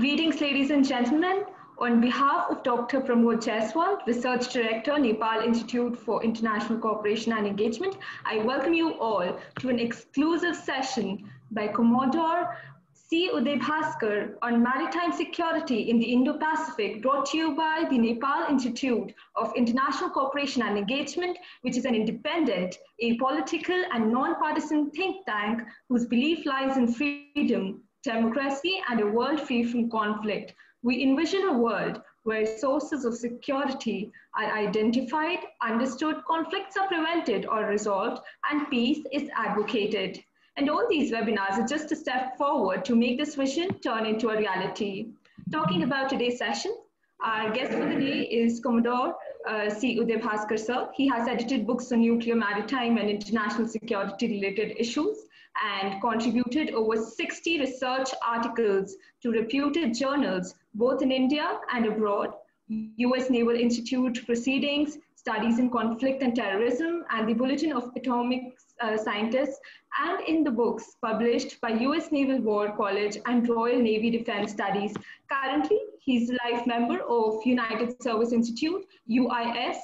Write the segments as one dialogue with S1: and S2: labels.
S1: Greetings, ladies and gentlemen. On behalf of Dr. Pramod Jaiswal, Research Director, Nepal Institute for International Cooperation and Engagement, I welcome you all to an exclusive session by Commodore C Uday Bhaskar on maritime security in the Indo-Pacific, brought to you by the Nepal Institute of International Cooperation and Engagement, which is an independent, apolitical, and non-partisan think tank whose belief lies in freedom, democracy, and a world free from conflict. We envision a world where sources of security are identified, understood, conflicts are prevented or resolved, and peace is advocated. And all these webinars are just a step forward to make this vision turn into a reality. Talking about today's session, our guest for the day is Commodore C Uday Bhaskar, sir. He has edited books on nuclear, maritime, and international security related issues and contributed over 60 research articles to reputed journals, both in India and abroad, US Naval Institute Proceedings, Studies in Conflict and Terrorism, and the Bulletin of Atomic Scientists, and in the books published by US Naval War College and Royal Navy Defence Studies. Currently, he's a life member of United Service Institute, UIS,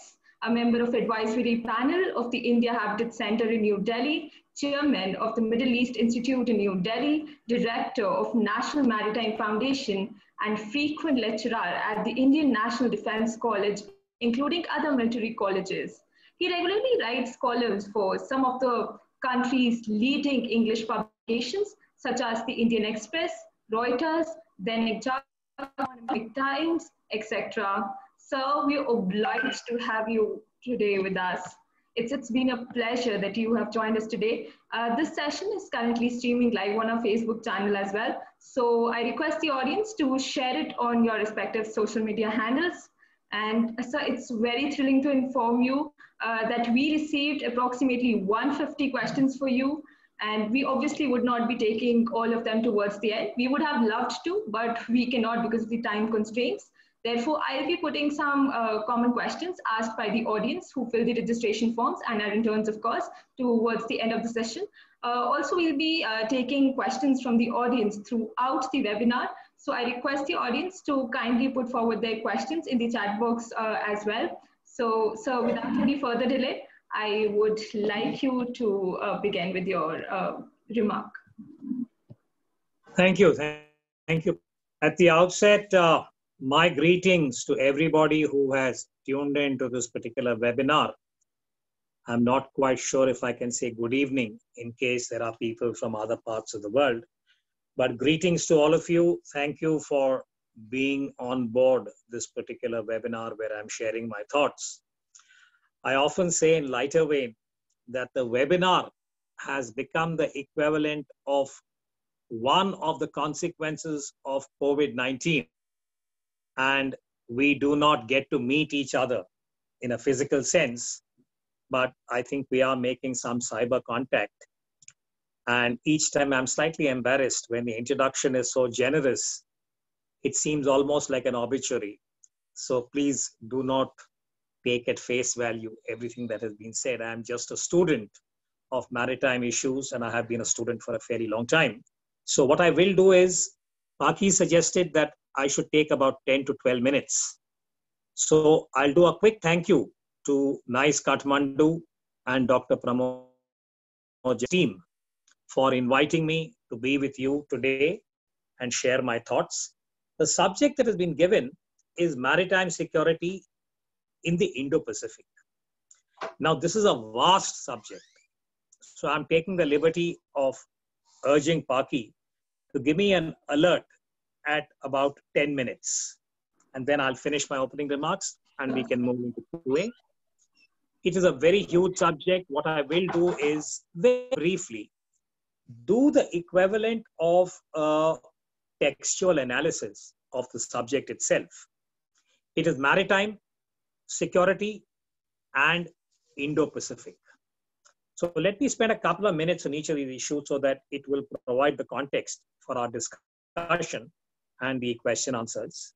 S1: a member of advisory panel of the India Habitat Center in New Delhi, chairman of the Middle East Institute in New Delhi, director of National Maritime Foundation, and frequent lecturer at the Indian National Defence College, including other military colleges. He regularly writes columns for some of the country's leading English publications, such as the Indian Express, Reuters, Dainik Jagran, Times, etc. So we're obliged to have you today with us. It's been a pleasure that you have joined us today. This session is currently streaming live on our Facebook channel as well. So I request the audience to share it on your respective social media handles. And sir, it's very thrilling to inform you that we received approximately 150 questions for you. And we obviously would not be taking all of them towards the end. We would have loved to, but we cannot because of the time constraints. Therefore, I'll be putting some common questions asked by the audience who fill the registration forms and our interns, of course, towards the end of the session. Also, we'll be taking questions from the audience throughout the webinar. So I request the audience to kindly put forward their questions in the chat box as well. So without any further delay, I would like you to begin with your remark.
S2: Thank you. Thank you. At the outset, my greetings to everybody who has tuned in to this particular webinar. I'm not quite sure if I can say good evening in case there are people from other parts of the world. But greetings to all of you. Thank you for being on board this particular webinar where I'm sharing my thoughts. I often say in lighter vein that the webinar has become the equivalent of one of the consequences of COVID-19. And we do not get to meet each other in a physical sense, but I think we are making some cyber contact. And each time I'm slightly embarrassed when the introduction is so generous, it seems almost like an obituary. So please do not take at face value everything that has been said. I'm just a student of maritime issues, and I have been a student for a very long time. So what I will do is, Paki suggested that I should take about 10 to 12 minutes. So I'll do a quick thank you to Nice Kathmandu and Dr. Pramod's team for inviting me to be with you today and share my thoughts. The subject that has been given is maritime security in the Indo-Pacific. Now, this is a vast subject. So I'm taking the liberty of urging Paki to give me an alert at about 10 minutes. And then I'll finish my opening remarks and we can move into Q&A. It is a very huge subject. What I will do is very briefly do the equivalent of a textual analysis of the subject itself. It is maritime security and Indo-Pacific. So let me spend a couple of minutes on each of these issues so that it will provide the context for our discussion and the question answers.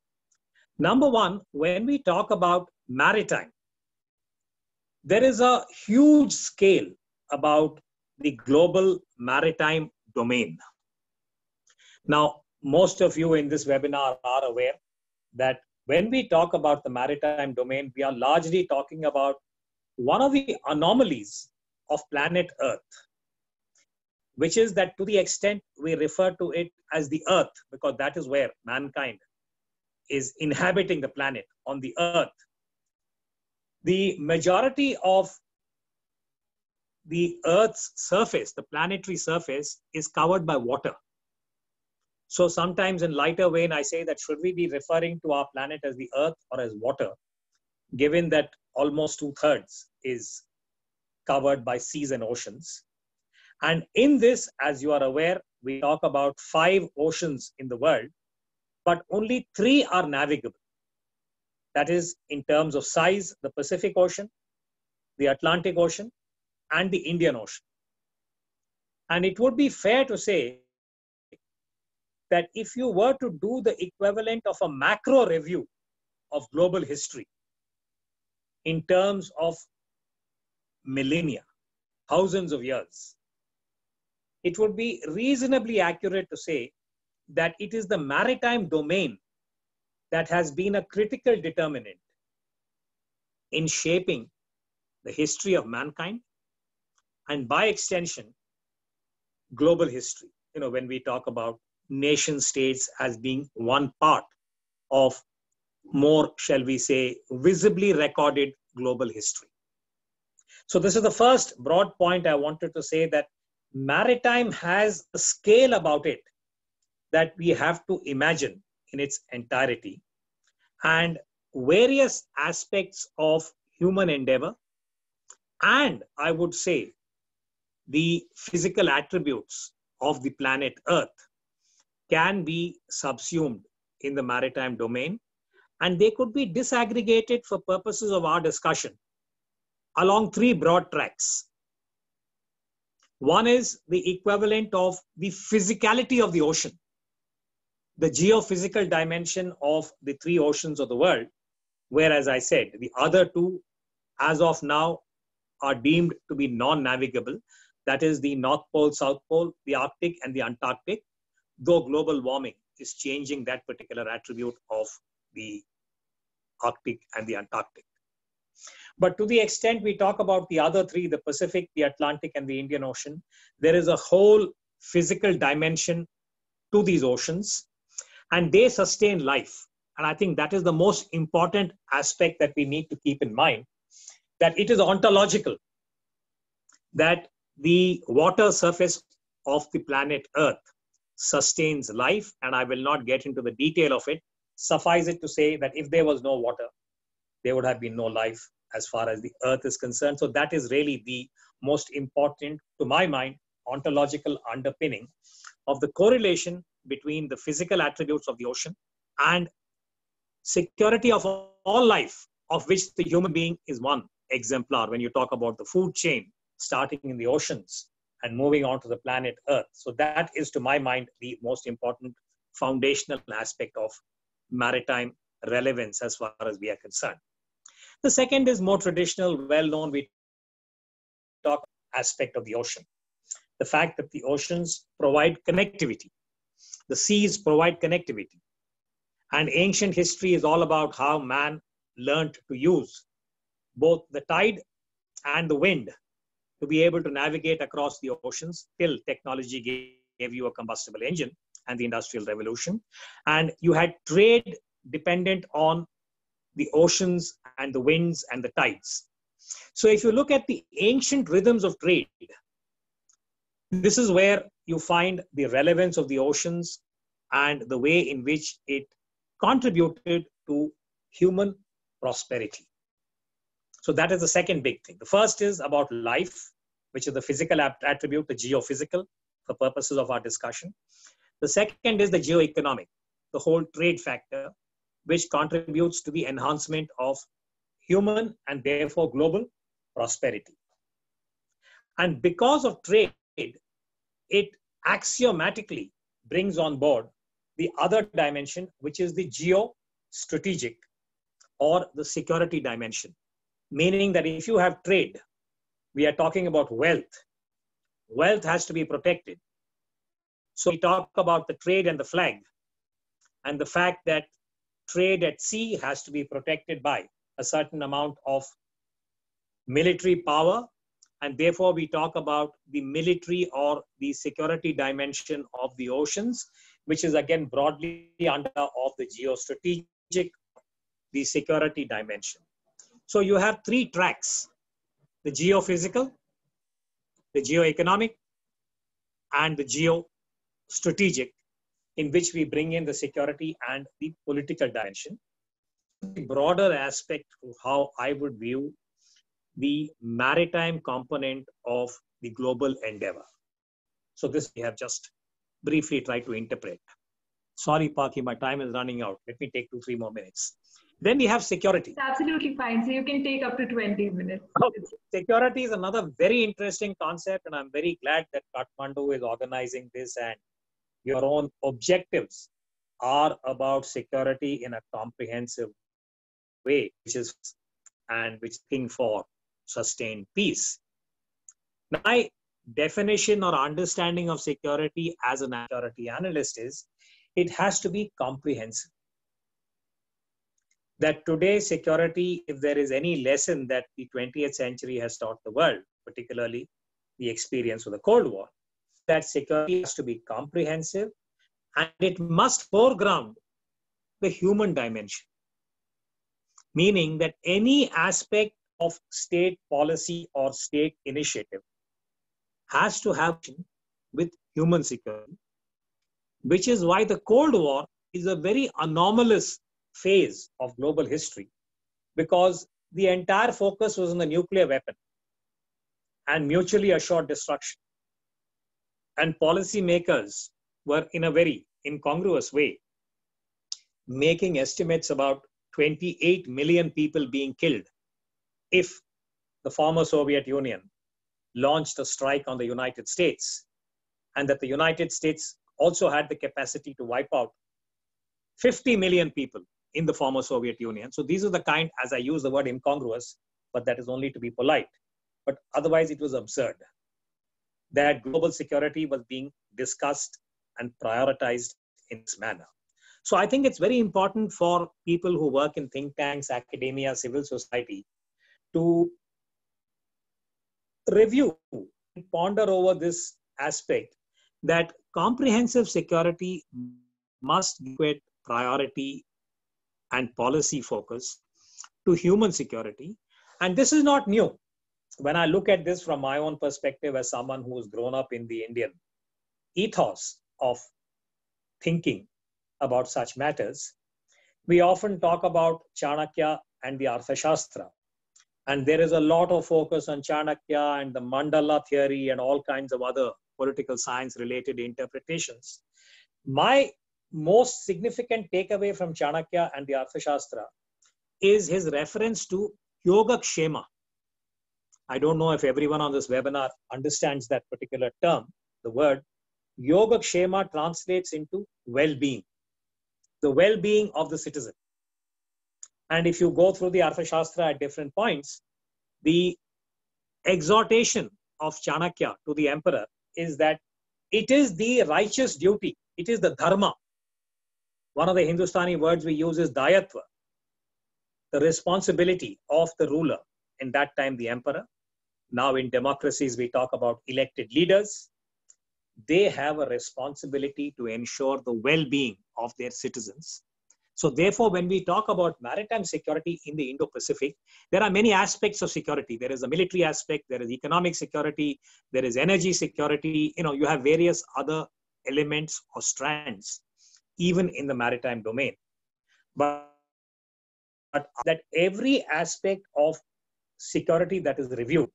S2: Number one, when we talk about maritime, there is a huge scale about the global maritime domain. Now, most of you in this webinar are aware that when we talk about the maritime domain, we are largely talking about one of the anomalies of planet Earth, which is that to the extent we refer to it as the Earth, because that is where mankind is inhabiting the planet on the Earth, the majority of the Earth's surface, the planetary surface, is covered by water. So sometimes in lighter vein, I say that should we be referring to our planet as the Earth or as water, given that almost 2/3 is covered by seas and oceans. And in this, as you are aware, we talk about 5 oceans in the world, but only 3 are navigable. That is, in terms of size, the Pacific Ocean, the Atlantic Ocean, and the Indian Ocean. And it would be fair to say that if you were to do the equivalent of a macro review of global history in terms of millennia, thousands of years, it would be reasonably accurate to say that it is the maritime domain that has been a critical determinant in shaping the history of mankind and by extension, global history. You know, when we talk about nation states as being one part of more, shall we say, visibly recorded global history. So this is the first broad point I wanted to say, that maritime has a scale about it that we have to imagine in its entirety, and various aspects of human endeavor, and I would say the physical attributes of the planet Earth can be subsumed in the maritime domain, and they could be disaggregated for purposes of our discussion along 3 broad tracks. One is the equivalent of the physicality of the ocean, the geophysical dimension of the 3 oceans of the world, where, as I said, the other 2, as of now, are deemed to be non-navigable. That is the North Pole, South Pole, the Arctic, and the Antarctic, though global warming is changing that particular attribute of the Arctic and the Antarctic. But to the extent we talk about the other 3, the Pacific, the Atlantic, and the Indian Ocean, there is a whole physical dimension to these oceans, and they sustain life. And I think that is the most important aspect that we need to keep in mind, that it is ontological, that the water surface of the planet Earth sustains life, and I will not get into the detail of it. Suffice it to say that if there was no water, there would have been no life as far as the Earth is concerned. So that is really the most important, to my mind, ontological underpinning of the correlation between the physical attributes of the ocean and security of all life, of which the human being is one exemplar when you talk about the food chain starting in the oceans and moving on to the planet Earth. So that is, to my mind, the most important foundational aspect of maritime relevance as far as we are concerned. The second is more traditional, well-known, we talk aspect of the ocean. The fact that the oceans provide connectivity. The seas provide connectivity. And ancient history is all about how man learned to use both the tide and the wind to be able to navigate across the oceans till technology gave you a combustible engine and the Industrial Revolution. And you had trade dependent on the oceans and the winds and the tides. So if you look at the ancient rhythms of trade, this is where you find the relevance of the oceans and the way in which it contributed to human prosperity. So that is the second big thing. The first is about life, which is the physical attribute, the geophysical, for purposes of our discussion. The second is the geoeconomic, the whole trade factor, which contributes to the enhancement of human and therefore global prosperity. And because of trade, it axiomatically brings on board the other dimension, which is the geostrategic or the security dimension. Meaning that if you have trade, we are talking about wealth. Wealth has to be protected. So we talk about the trade and the flag and the fact that trade at sea has to be protected by a certain amount of military power. And therefore, we talk about the military or the security dimension of the oceans, which is again broadly under of the geostrategic, the security dimension. So you have three tracks: the geophysical, the geoeconomic, and the geostrategic, in which we bring in the security and the political dimension. The broader aspect of how I would view the maritime component of the global endeavor. So this we have just briefly tried to interpret. Sorry, Paki, my time is running out. Let me take 2-3 more minutes. Then we have security.
S1: It's absolutely fine. So you can take up to 20 minutes.
S2: Security is another very interesting concept, and I'm very glad that Kathmandu is organizing this, and your own objectives are about security in a comprehensive way, which is looking for sustained peace. My definition or understanding of security as an security analyst is it has to be comprehensive. That today security, if there is any lesson that the 20th century has taught the world, particularly the experience of the Cold War, that security has to be comprehensive and it must foreground the human dimension. Meaning that any aspect of state policy or state initiative has to have with human security, which is why the Cold War is a very anomalous phase of global history, because the entire focus was on the nuclear weapon and mutually assured destruction. And policymakers were, in a very incongruous way, making estimates about 28 million people being killed if the former Soviet Union launched a strike on the United States, and that the United States also had the capacity to wipe out 50 million people in the former Soviet Union. So these are the kind, as I use the word incongruous, but that is only to be polite. But otherwise it was absurd that global security was being discussed and prioritized in this manner. So I think it's very important for people who work in think tanks, academia, civil society to review and ponder over this aspect, that comprehensive security must give priority and policy focus to human security. And this is not new. When I look at this from my own perspective as someone who has grown up in the Indian ethos of thinking about such matters, we often talk about Chanakya and the Arthashastra. And there is a lot of focus on Chanakya and the mandala theory and all kinds of other political science related interpretations. My most significant takeaway from Chanakya and the Arthashastra is his reference to Yogakshema. I don't know if everyone on this webinar understands that particular term. The word Yogakshema translates into well-being, the well-being of the citizen. And if you go through the Arthashastra at different points, the exhortation of Chanakya to the emperor is that it is the righteous duty, it is the dharma. One of the Hindustani words we use is dayatva, the responsibility of the ruler, in that time the emperor. Now in democracies we talk about elected leaders. They have a responsibility to ensure the well-being of their citizens. So therefore, when we talk about maritime security in the Indo-Pacific, there are many aspects of security. There is a military aspect, there is economic security, there is energy security. You have various other elements or strands, even in the maritime domain. But that every aspect of security that is reviewed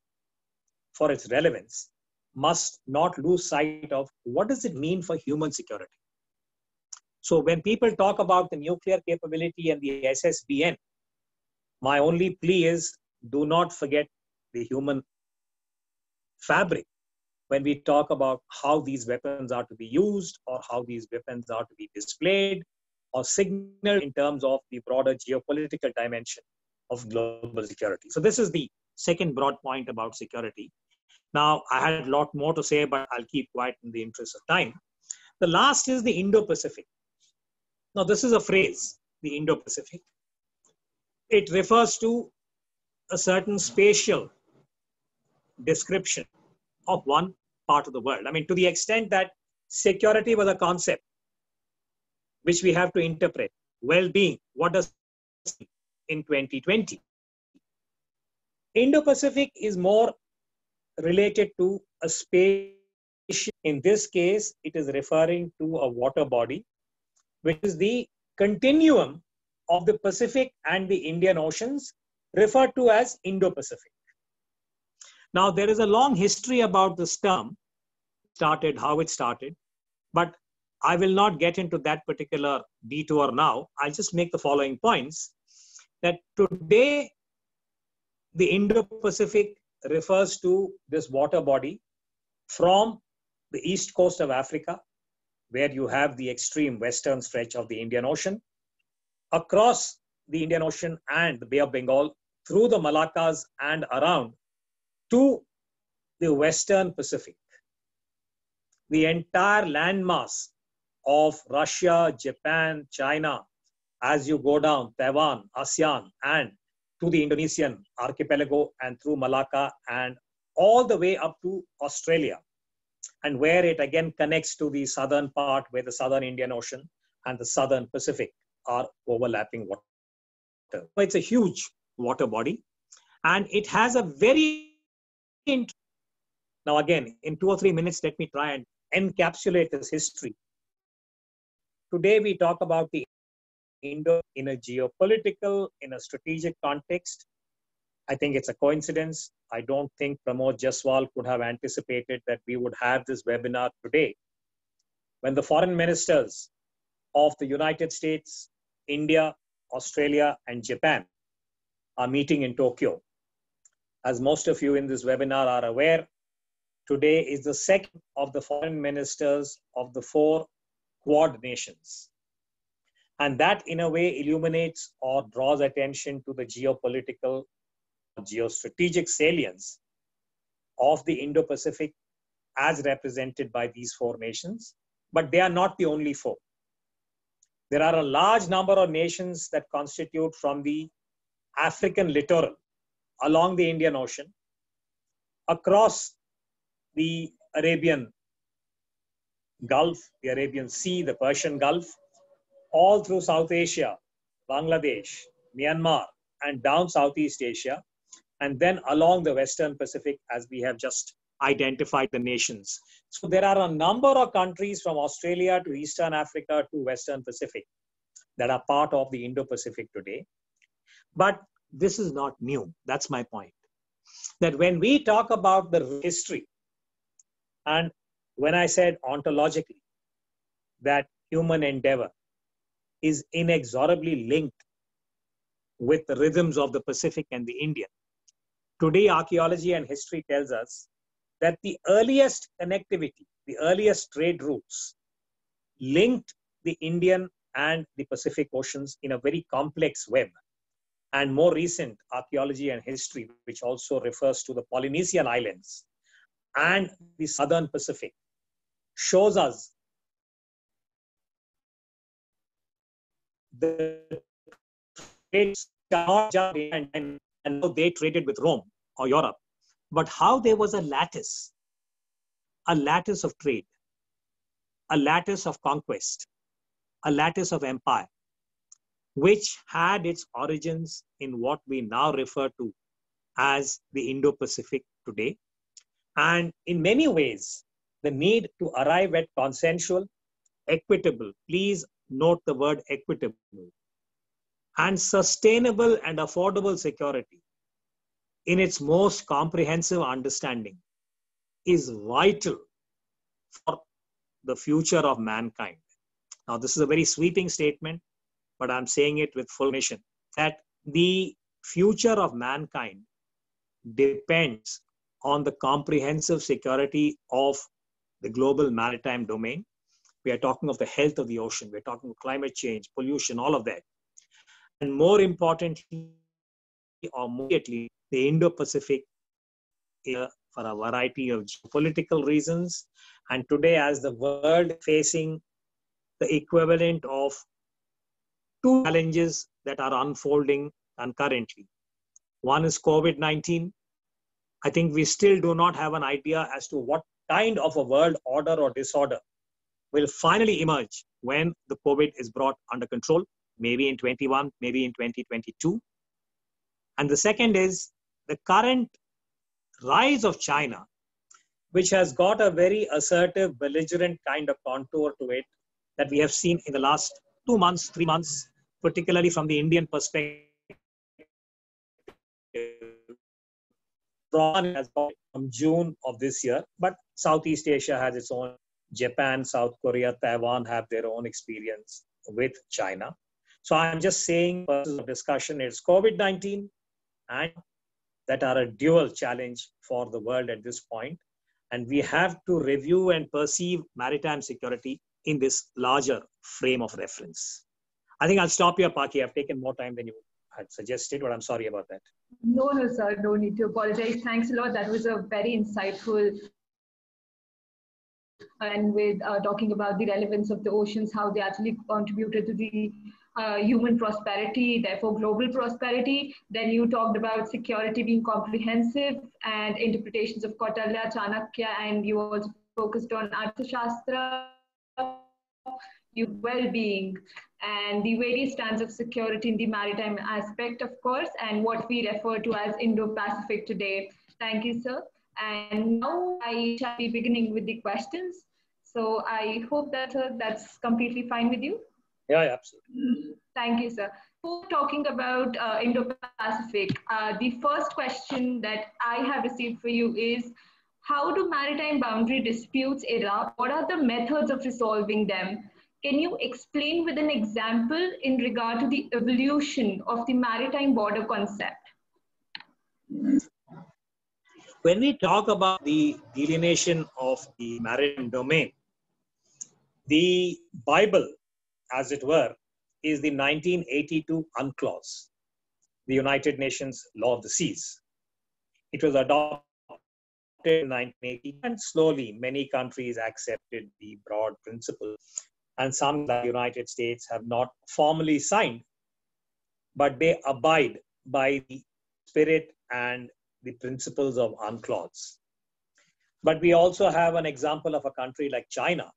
S2: for its relevance must not lose sight of what does it mean for human security. So when people talk about the nuclear capability and the SSBN, my only plea is do not forget the human fabric when we talk about how these weapons are to be used or how these weapons are to be displayed or signaled in terms of the broader geopolitical dimension of global security. So this is the second broad point about security. Now, I had a lot more to say, but I'll keep quiet in the interest of time. The last is the Indo-Pacific. Now, this is a phrase, the Indo-Pacific. It refers to a certain spatial description of one part of the world. I mean, to the extent that security was a concept which we have to interpret. Well-being, what does it mean in 2020? Indo-Pacific is more related to a space. In this case, it is referring to a water body, which is the continuum of the Pacific and the Indian Oceans, referred to as Indo-Pacific. Now, there is a long history about this term, how it started, but I will not get into that particular detour now. I'll just make the following points, that today, the Indo-Pacific refers to this water body from the east coast of Africa, where you have the extreme western stretch of the Indian Ocean, across the Indian Ocean and the Bay of Bengal, through the Malaccas and around to the Western Pacific. The entire landmass of Russia, Japan, China, as you go down, Taiwan, ASEAN, and to the Indonesian archipelago and through Malacca and all the way up to Australia, and where it again connects to the southern part where the southern Indian Ocean and the southern Pacific are overlapping water. It's a huge water body, and it has a very... Now again, in 2 or 3 minutes, let me try and encapsulate this history. Today we talk about the Indo in a geopolitical, in a strategic context. I think it's a coincidence. I don't think Pramod Jaswal could have anticipated that we would have this webinar today, when the foreign ministers of the United States, India, Australia, and Japan are meeting in Tokyo. As most of you in this webinar are aware, today is the second of the foreign ministers of the 4 Quad nations. And that in a way illuminates or draws attention to the geopolitical, geostrategic salience of the Indo-Pacific as represented by these 4 nations. But they are not the only 4. There are a large number of nations that constitute from the African littoral along the Indian Ocean, across the Arabian Gulf, the Arabian Sea, the Persian Gulf, all through South Asia, Bangladesh, Myanmar, and down Southeast Asia, and then along the Western Pacific, as we have just identified the nations. So there are a number of countries from Australia to Eastern Africa to Western Pacific that are part of the Indo-Pacific today. But this is not new. That's my point. That when we talk about the history, and when I said ontologically that human endeavor is inexorably linked with the rhythms of the Pacific and the Indian, today archaeology and history tells us that the earliest connectivity, the earliest trade routes linked the Indian and the Pacific Oceans in a very complex web. And more recent archaeology and history, which also refers to the Polynesian Islands and the Southern Pacific, shows us the trades not just and how they traded with Rome or Europe, but how there was a lattice of trade, a lattice of conquest, a lattice of empire, which had its origins in what we now refer to as the Indo-Pacific today. And in many ways, the need to arrive at consensual, equitable, please note the word equitable, and sustainable and affordable security in its most comprehensive understanding is vital for the future of mankind. Now, this is a very sweeping statement, but I'm saying it with full mission, that the future of mankind depends on the comprehensive security of the global maritime domain. We are talking of the health of the ocean. We're talking of climate change, pollution, all of that. And more importantly, or more immediately, the Indo-Pacific for a variety of geopolitical reasons. And today, as the world facing the equivalent of two challenges that are unfolding concurrently. One is COVID-19. I think we still do not have an idea as to what kind of a world order or disorder will finally emerge when the COVID is brought under control, maybe in 21, maybe in 2022. And the second is the current rise of China, which has got a very assertive, belligerent kind of contour to it that we have seen in the last 2 months, 3 months, particularly from the Indian perspective. Has from June of this year, but Southeast Asia has its own. Japan, South Korea, Taiwan have their own experience with China. So I'm just saying, purpose of discussion is COVID-19 and that are a dual challenge for the world at this point. And we have to review and perceive maritime security in this larger frame of reference. I think I'll stop here, Paki. I've taken more time than you had suggested, but I'm sorry about that.
S1: No, sir, no need to apologize. Thanks a lot. That was a very insightful, and with talking about the relevance of the oceans, how they actually contributed to the human prosperity, therefore global prosperity. Then you talked about security being comprehensive and interpretations of Kautilya, Chanakya, and you also focused on Arthashastra, well-being, and the various strands of security in the maritime aspect, of course, and what we refer to as Indo-Pacific today. Thank you, sir. And now I shall be beginning with the questions. So I hope that that's completely fine with you.
S2: Yeah, absolutely.
S1: Thank you, sir. Before talking about Indo-Pacific, the first question that I have received for you is, how do maritime boundary disputes erupt? What are the methods of resolving them? Can you explain with an example in regard to the evolution of the maritime border concept?
S2: When we talk about the delineation of the maritime domain, the Bible, as it were, is the 1982 UNCLOS, the United Nations Law of the Seas. It was adopted in 1980, and slowly many countries accepted the broad principle. And some, like the United States, have not formally signed, but they abide by the spirit and the principles of UNCLOS. But we also have an example of a country like China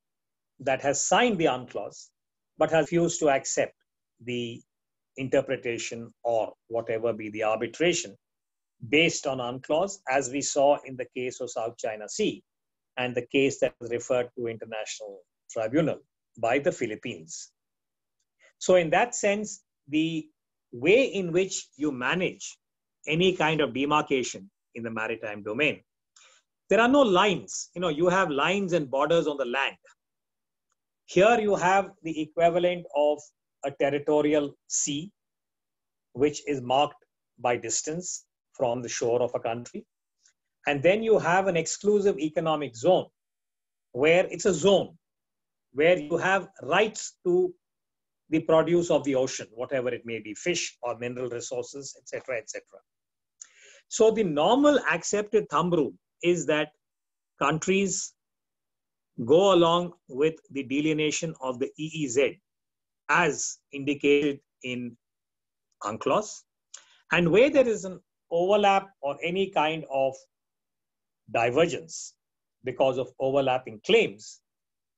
S2: that has signed the UNCLOS, but has refused to accept the interpretation or whatever be the arbitration based on UNCLOS, as we saw in the case of South China Sea and the case that was referred to International Tribunal by the Philippines. So in that sense, the way in which you manage any kind of demarcation in the maritime domain, there are no lines. You have lines and borders on the land. Here you have the equivalent of a territorial sea, which is marked by distance from the shore of a country. And then you have an exclusive economic zone, where it's a zone where you have rights to the produce of the ocean, whatever it may be, fish or mineral resources, etc., etc. So the normal accepted thumb rule is that countries go along with the delineation of the EEZ as indicated in UNCLOS, and where there is an overlap or any kind of divergence because of overlapping claims,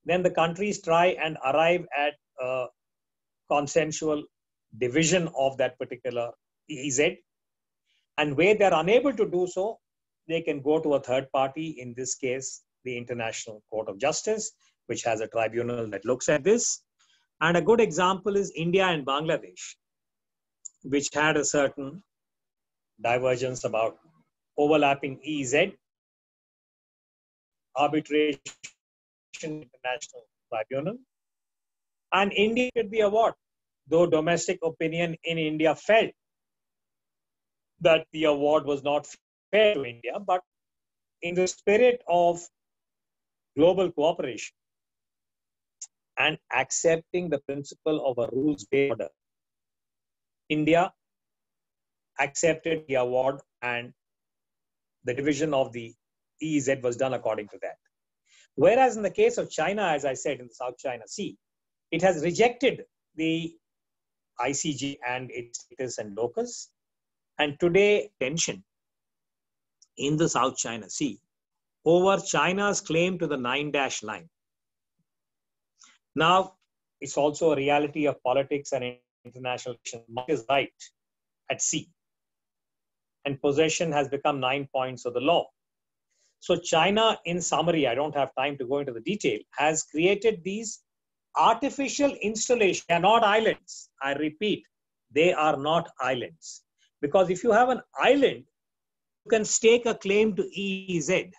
S2: then the countries try and arrive at a consensual division of that particular EEZ. And where they're unable to do so, they can go to a third party, in this case, the International Court of Justice, which has a tribunal that looks at this. And a good example is India and Bangladesh, which had a certain divergence about overlapping EEZ, arbitration, International Tribunal. And India did the award, though domestic opinion in India felt that the award was not fair to India, but in the spirit of global cooperation and accepting the principle of a rules-based order, India accepted the award and the division of the EEZ was done according to that. Whereas in the case of China, as I said, in the South China Sea, it has rejected the ICJ and its status and locus. And today, tension in the South China Sea over China's claim to the 9-dash line. Now, it's also a reality of politics and international relations. Much is right at sea, and possession has become 9 points of the law. So China, in summary, I don't have time to go into the detail, has created these artificial installations. They are not islands. I repeat, they are not islands. Because if you have an island, you can stake a claim to EEZ.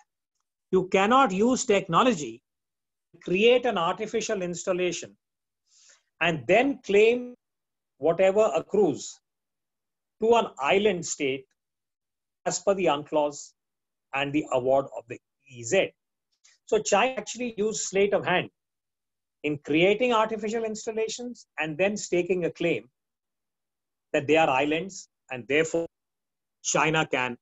S2: You cannot use technology to create an artificial installation and then claim whatever accrues to an island state as per the UNCLOS and the award of the EEZ. So China actually used sleight of hand in creating artificial installations and then staking a claim that they are islands, and therefore China can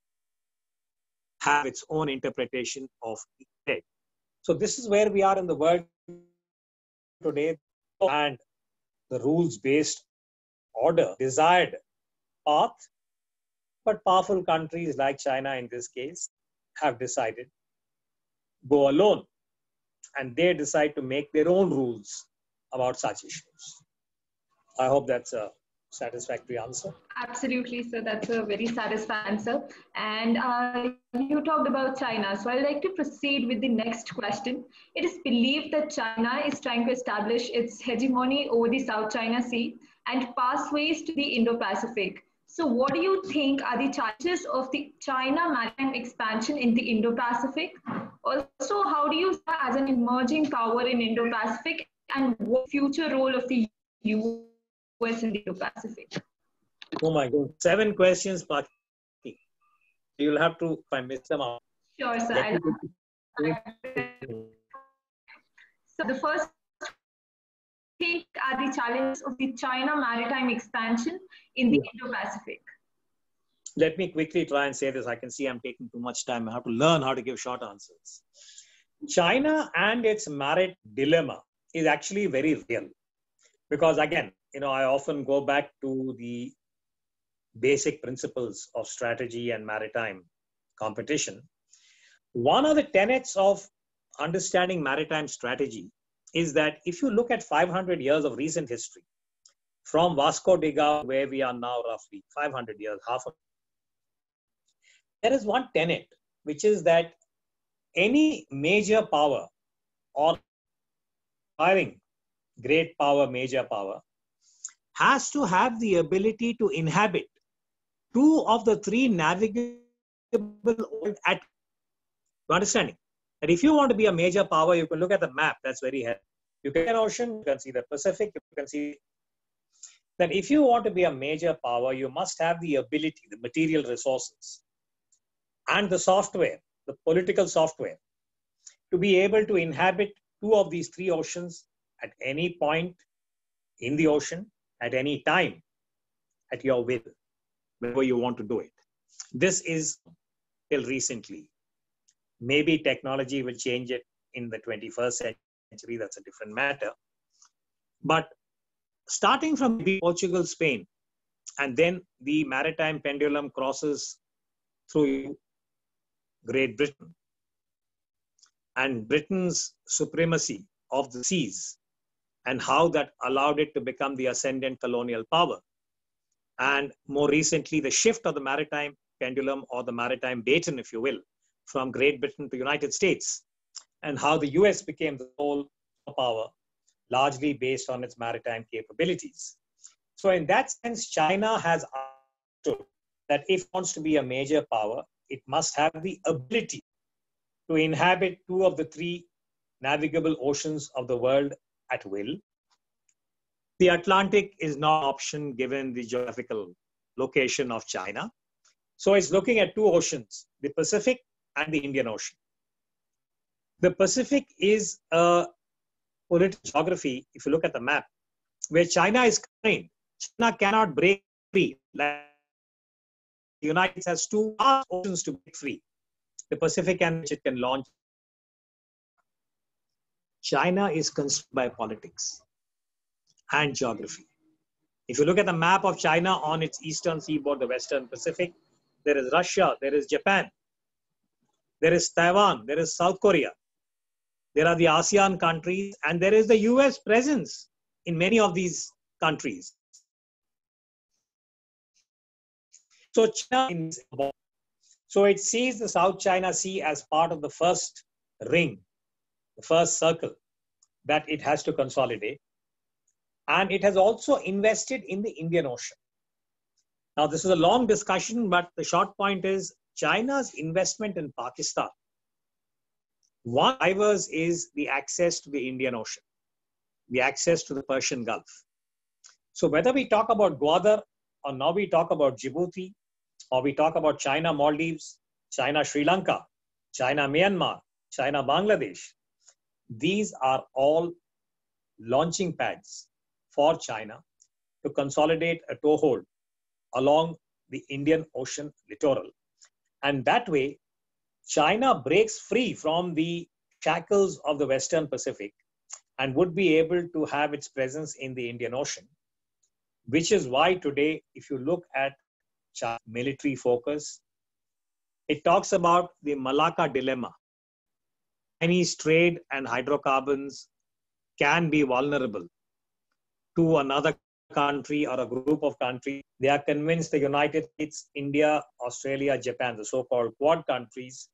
S2: have its own interpretation of EEZ. So this is where we are in the world today, and the rules-based order, desired path, but powerful countries like China in this case have decided go alone, and they decide to make their own rules about such issues. I hope that's a satisfactory answer.
S1: Absolutely, sir. That's a very satisfying answer. And you talked about China. So I'd like to proceed with the next question. It is believed that China is trying to establish its hegemony over the South China Sea and pathways to the Indo-Pacific. So what do you think are the challenges of the China maritime expansion in the Indo-Pacific? Also, how do you see as an emerging power in Indo-Pacific, and what future role of the US in the Indo-Pacific?
S2: Oh my God, 7 questions, Paki. You'll have to, if I miss them out.
S1: Sure, sir. So the first thing are the challenges of the China maritime expansion in the Indo-Pacific.
S2: Let me quickly try and say this. I can see I'm taking too much time. I have to learn how to give short answers. China and its maritime dilemma is actually very real. Because again, I often go back to the basic principles of strategy and maritime competition. One of the tenets of understanding maritime strategy is that if you look at 500 years of recent history, from Vasco da Gama, where we are now roughly 500 years, there is one tenet, which is that any major power or aspiring great power, major power, has to have the ability to inhabit 2 of the 3 navigable at understanding. And if you want to be a major power, you can look at the map. That's very helpful. You can see an ocean, you can see the Pacific, you can see that if you want to be a major power, you must have the ability, the material resources, and the software, the political software, to be able to inhabit 2 of these 3 oceans at any point in the ocean, at any time, at your will, wherever you want to do it. This is till recently. Maybe technology will change it in the 21st century. That's a different matter. But starting from Portugal, Spain, and then the maritime pendulum crosses through Great Britain, and Britain's supremacy of the seas and how that allowed it to become the ascendant colonial power. And more recently, the shift of the maritime pendulum, or the maritime baton, if you will, from Great Britain to United States, and how the US became the sole power, largely based on its maritime capabilities. So in that sense, China has understood that if it wants to be a major power, it must have the ability to inhabit 2 of the 3 navigable oceans of the world at will. The Atlantic is not an option given the geographical location of China. So it's looking at 2 oceans, the Pacific and the Indian Ocean. The Pacific is a political geography, if you look at the map, where China is constrained. China cannot break free. Like the United States has 2 oceans to break free, the Pacific and which it can launch. China is constrained by politics and geography. If you look at the map of China on its eastern seaboard, the Western Pacific, there is Russia, there is Japan, there is Taiwan, there is South Korea, there are the ASEAN countries, and there is the US presence in many of these countries. So it sees the South China Sea as part of the first ring, the first circle that it has to consolidate. And it has also invested in the Indian Ocean. Now, this is a long discussion, but the short point is China's investment in Pakistan. One driver is the access to the Indian Ocean, the access to the Persian Gulf. So whether we talk about Gwadar, or now we talk about Djibouti, or we talk about China Maldives, China Sri Lanka, China Myanmar, China Bangladesh, these are all launching pads for China to consolidate a toehold along the Indian Ocean littoral. And that way, China breaks free from the shackles of the Western Pacific and would be able to have its presence in the Indian Ocean, which is why today, if you look at China's military focus, it talks about the Malacca Dilemma. Chinese trade and hydrocarbons can be vulnerable to another country or a group of countries. They are convinced the United States, India, Australia, Japan, the so-called Quad countries,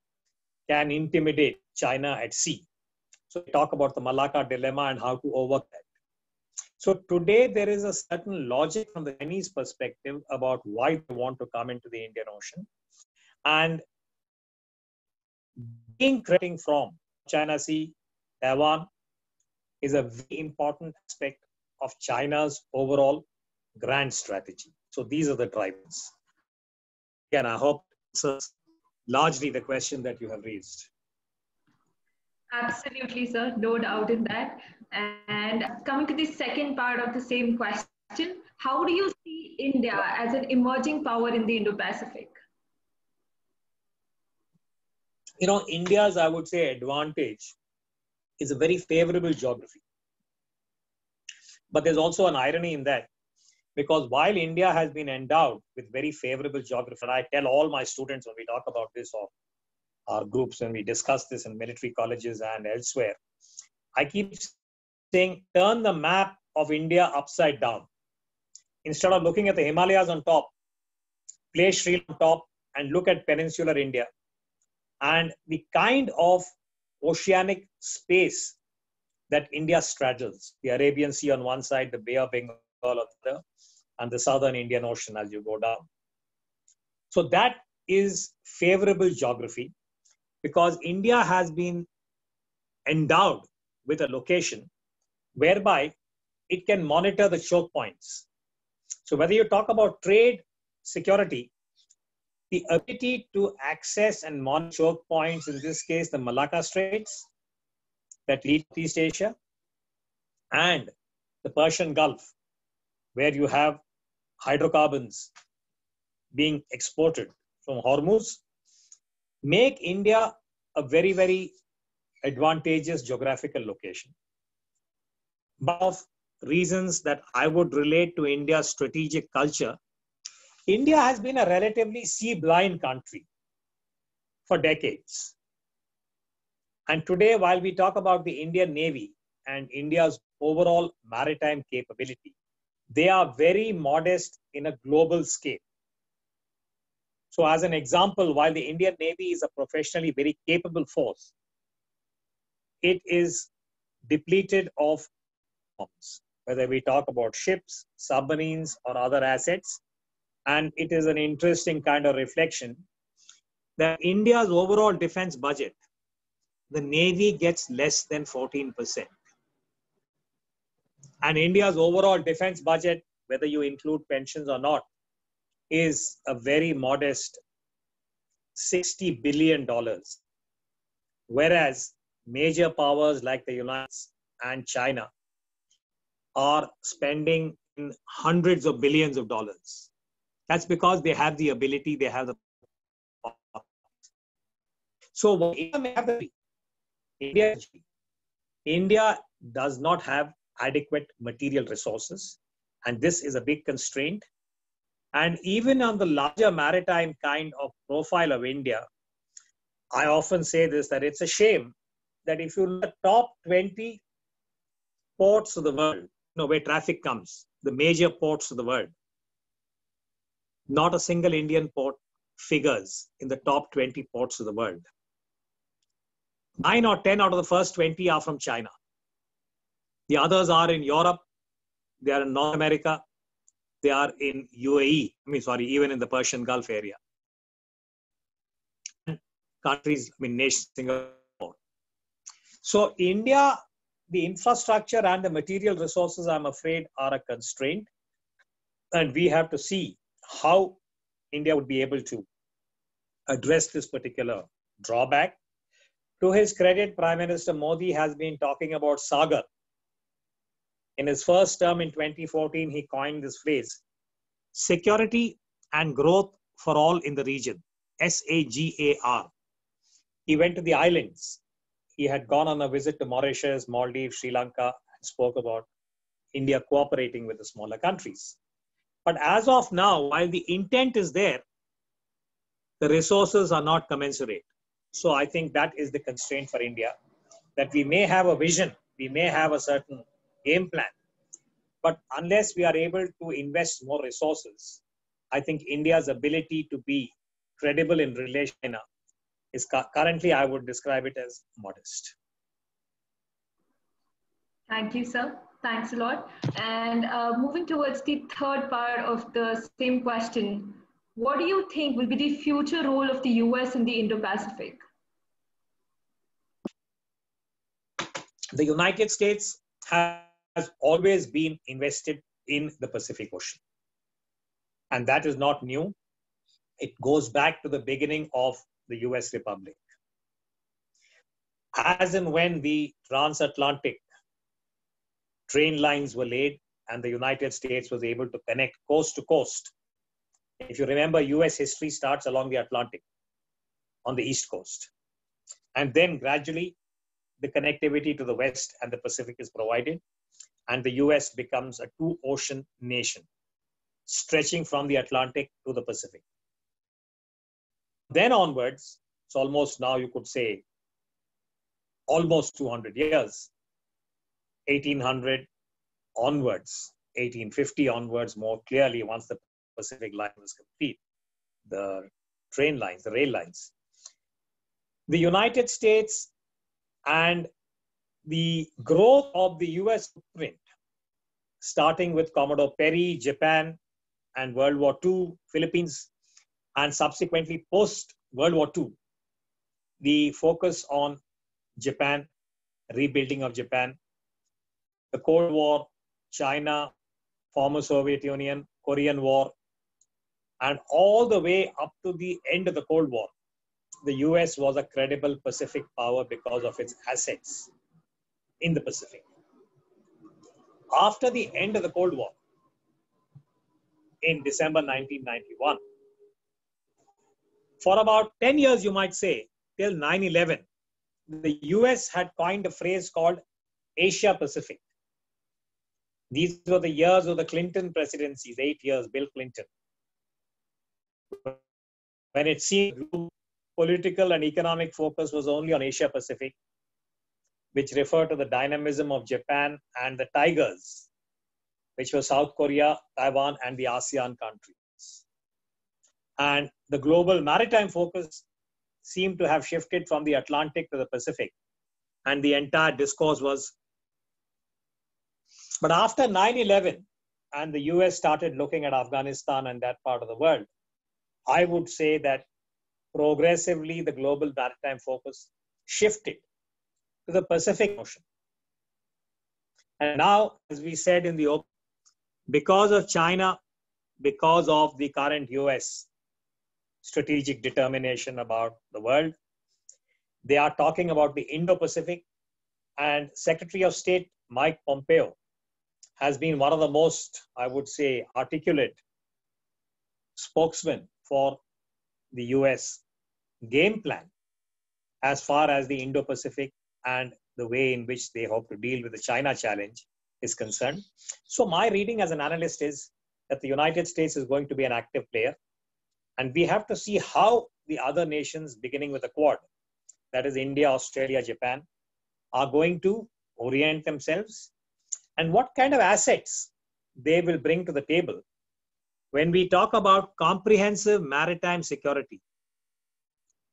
S2: can intimidate China at sea. So we talk about the Malacca Dilemma and how to overcome that. So today there is a certain logic from the Chinese perspective about why they want to come into the Indian Ocean. And being creating from China Sea, Taiwan is a very important aspect of China's overall grand strategy. So these are the drivers. Again, I hope this is largely the question that you have raised.
S1: Absolutely, sir. No doubt in that. And coming to the second part of the same question, how do you see India as an emerging power in the Indo-Pacific?
S2: You know, India's, I would say, advantage is a very favorable geography. But there's also an irony in that, because while India has been endowed with very favorable geography, and I tell all my students when we talk about this, or our groups, when we discuss this in military colleges and elsewhere, I keep saying, turn the map of India upside down. Instead of looking at the Himalayas on top, place Sri Lanka on top and look at peninsular India and the kind of oceanic space that India straddles, the Arabian Sea on one side, the Bay of Bengal on the other, and the southern Indian Ocean as you go down. So that is favorable geography, because India has been endowed with a location whereby it can monitor the choke points. So whether you talk about trade, security, the ability to access and monitor choke points, in this case, the Malacca Straits that lead to East Asia, and the Persian Gulf, where you have hydrocarbons being exported from Hormuz, make India a very, very advantageous geographical location. But of reasons that I would relate to India's strategic culture, India has been a relatively sea-blind country for decades. And today, while we talk about the Indian Navy and India's overall maritime capability, they are very modest in a global scale. So as an example, while the Indian Navy is a professionally very capable force, it is depleted of arms, whether we talk about ships, submarines, or other assets. And it is an interesting kind of reflection that India's overall defense budget, the Navy gets less than 14%. And India's overall defense budget, whether you include pensions or not, is a very modest $60 billion. Whereas major powers like the United States and China are spending in hundreds of billions of dollars. That's because they have the ability, they have the power. So India may have the India does not have adequate material resources And this is a big constraint. And even on the larger maritime kind of profile of India, I often say this, that it's a shame that if you look at the top 20 ports of the world, where traffic comes, the major ports of the world, not a single Indian port figures in the top 20 ports of the world. 9 or 10 out of the first 20 are from China. The others are in Europe, they are in North America, they are in UAE, even in the Persian Gulf area. Countries, nations, Singapore. So India, the infrastructure and the material resources, I'm afraid, are a constraint. And we have to see how India would be able to address this particular drawback. To his credit, Prime Minister Modi has been talking about Sagar. In his first term in 2014, he coined this phrase, security and growth for all in the region, SAGAR. He went to the islands. He had gone on a visit to Mauritius, Maldives, Sri Lanka, and spoke about India cooperating with the smaller countries. But as of now, while the intent is there, the resources are not commensurate. So I think that is the constraint for India, that we may have a vision, we may have a certain game plan, but unless we are able to invest more resources, I think India's ability to be credible in relation to China is currently, I would describe it as modest.
S1: Thank you, sir. Thanks a lot. And moving towards the third part of the same question, what do you think will be the future role of the US in the Indo-Pacific?
S2: The United States has always been invested in the Pacific Ocean. And that is not new. It goes back to the beginning of the US Republic. As and when the transatlantic train lines were laid and the United States was able to connect coast to coast. If you remember, US history starts along the Atlantic on the East Coast. And then gradually the connectivity to the West and the Pacific is provided. And the US becomes a two-ocean nation, stretching from the Atlantic to the Pacific. Then onwards, it's almost now you could say almost 200 years, 1800 onwards, 1850 onwards more clearly once the Pacific line was complete, the train lines, the rail lines. The United States and the growth of the US footprint, starting with Commodore Perry, Japan, and World War II, Philippines, and subsequently post-World War II, the focus on Japan, rebuilding of Japan, the Cold War, China, former Soviet Union, Korean War, and all the way up to the end of the Cold War, the US was a credible Pacific power because of its assets in the Pacific. After the end of the Cold War, in December 1991, for about 10 years, you might say, till 9/11, the US had coined a phrase called Asia Pacific. These were the years of the Clinton presidencies, 8 years, Bill Clinton, when it seemed political and economic focus was only on Asia Pacific, which referred to the dynamism of Japan and the tigers, which were South Korea, Taiwan, and the ASEAN countries. And the global maritime focus seemed to have shifted from the Atlantic to the Pacific. And the entire discourse was. But after 9/11, and the US started looking at Afghanistan and that part of the world, I would say that progressively the global maritime focus shifted to the Pacific Ocean. And now, as we said in the open, because of China, because of the current US strategic determination about the world, they are talking about the Indo-Pacific, and Secretary of State Mike Pompeo has been one of the most, I would say, articulate spokesmen for the US game plan as far as the Indo-Pacific and the way in which they hope to deal with the China challenge is concerned. So my reading as an analyst is that the United States is going to be an active player. And we have to see how the other nations, beginning with the Quad, that is India, Australia, Japan, are going to orient themselves and what kind of assets they will bring to the table when we talk about comprehensive maritime security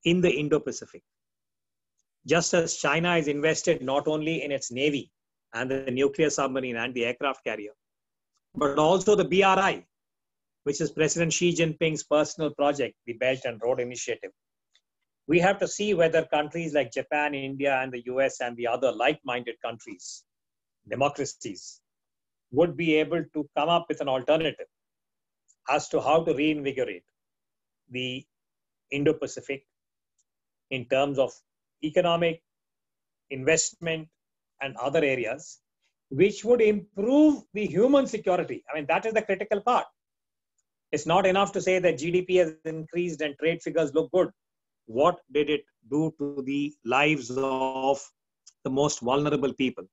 S2: in the Indo-Pacific. Just as China is invested not only in its navy and the nuclear submarine and the aircraft carrier, but also the BRI, which is President Xi Jinping's personal project, the Belt and Road Initiative. We have to see whether countries like Japan, India, and the US and the other like-minded countries, democracies, would be able to come up with an alternative as to how to reinvigorate the Indo-Pacific in terms of economic, investment, and other areas, which would improve the human security. I mean, that is the critical part. It's not enough to say that GDP has increased and trade figures look good. What did it do to the lives of the most vulnerable people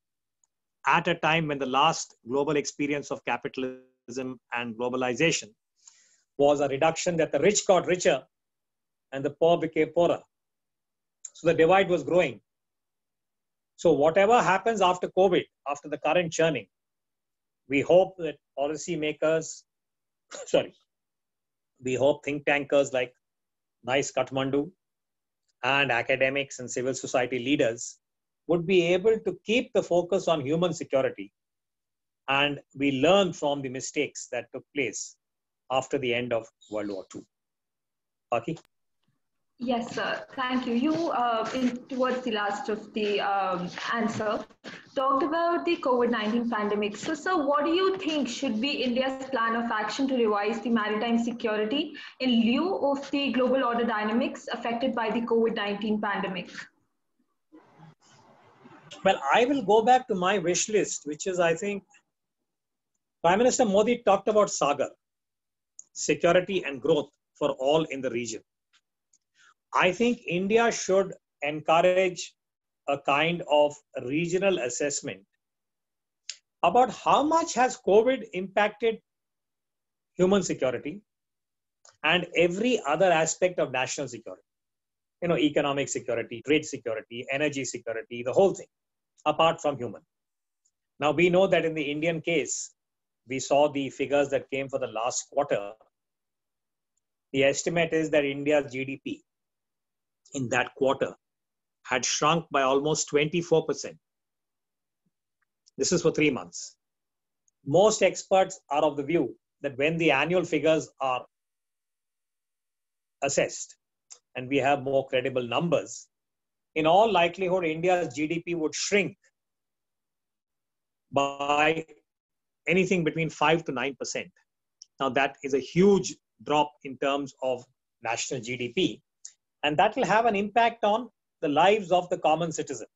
S2: at a time when the last global experience of capitalism and globalization was a reduction that the rich got richer and the poor became poorer? So the divide was growing. So whatever happens after COVID, after the current churning, we hope that policymakers, we hope think tankers like Nice Kathmandu and academics and civil society leaders would be able to keep the focus on human security. And we learn from the mistakes that took place after the end of World War II. Paki?
S1: Yes, sir. Thank you. You, towards the last of the answer, talked about the COVID-19 pandemic. So, sir, what do you think should be India's plan of action to revise the maritime security in lieu of the global order dynamics affected by the COVID-19 pandemic?
S2: Well, I will go back to my wish list, which is, I think, Prime Minister Modi talked about Sagar, security and growth for all in the region. I think India should encourage a kind of regional assessment about how much has COVID impacted human security and every other aspect of national security. You know, economic security, trade security, energy security, the whole thing, apart from human. Now, we know that in the Indian case, we saw the figures that came for the last quarter. The estimate is that India's GDP in that quarter had shrunk by almost 24%. This is for 3 months. Most experts are of the view that when the annual figures are assessed and we have more credible numbers, in all likelihood, India's GDP would shrink by anything between 5 to 9%. Now, that is a huge drop in terms of national GDP. And that will have an impact on the lives of the common citizen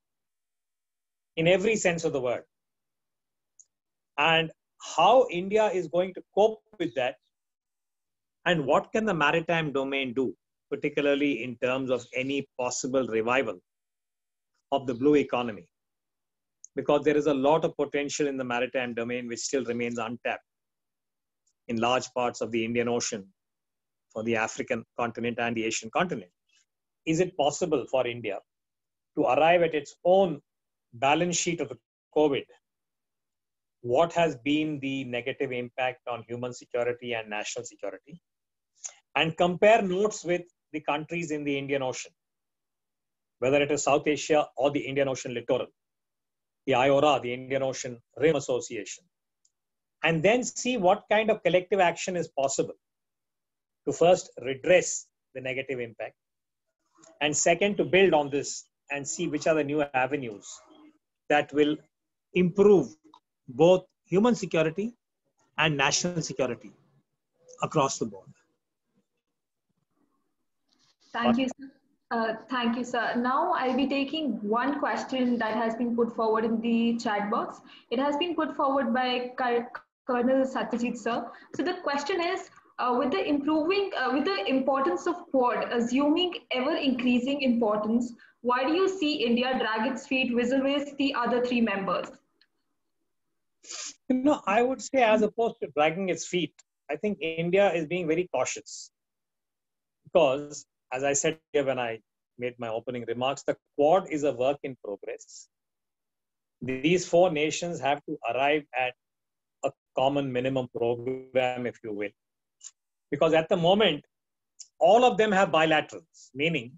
S2: in every sense of the word. And how India is going to cope with that and what can the maritime domain do, particularly in terms of any possible revival of the blue economy. Because there is a lot of potential in the maritime domain which still remains untapped in large parts of the Indian Ocean, for the African continent and the Asian continent. Is it possible for India to arrive at its own balance sheet of the COVID? What has been the negative impact on human security and national security? And compare notes with the countries in the Indian Ocean, whether it is South Asia or the Indian Ocean littoral, the IORA, the Indian Ocean Rim Association, and then see what kind of collective action is possible to first redress the negative impact, and second, to build on this and see which are the new avenues that will improve both human security and national security across the board.
S1: Thank you, sir. Thank you, sir. Now I'll be taking one question that has been put forward in the chat box. It has been put forward by Colonel Satyajit, sir. So the question is, with the importance of Quad assuming ever increasing importance, why do you see India drag its feet vis-a-vis the other three members?
S2: You know, I would say, as opposed to dragging its feet, I think India is being very cautious because, as I said here when I made my opening remarks, the Quad is a work in progress. These four nations have to arrive at a common minimum program, if you will. Because at the moment, all of them have bilaterals, meaning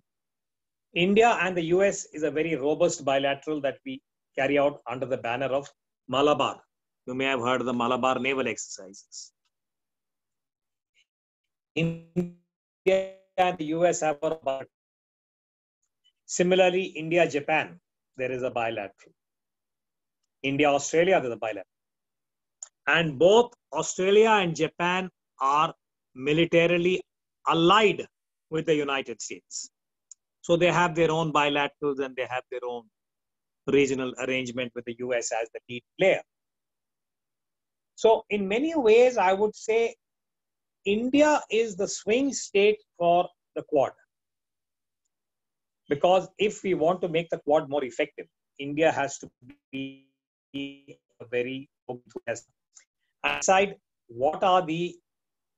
S2: India and the US is a very robust bilateral that we carry out under the banner of Malabar. You may have heard of the Malabar naval exercises. India and the US have a bilateral. Similarly, India-Japan, there is a bilateral. India-Australia, there is a bilateral. And both Australia and Japan are militarily allied with the United States. So they have their own bilaterals and they have their own regional arrangement with the US as the lead player. So in many ways, I would say India is the swing state for the Quad. Because if we want to make the Quad more effective, India has to be a very enthusiastic. Aside, what are the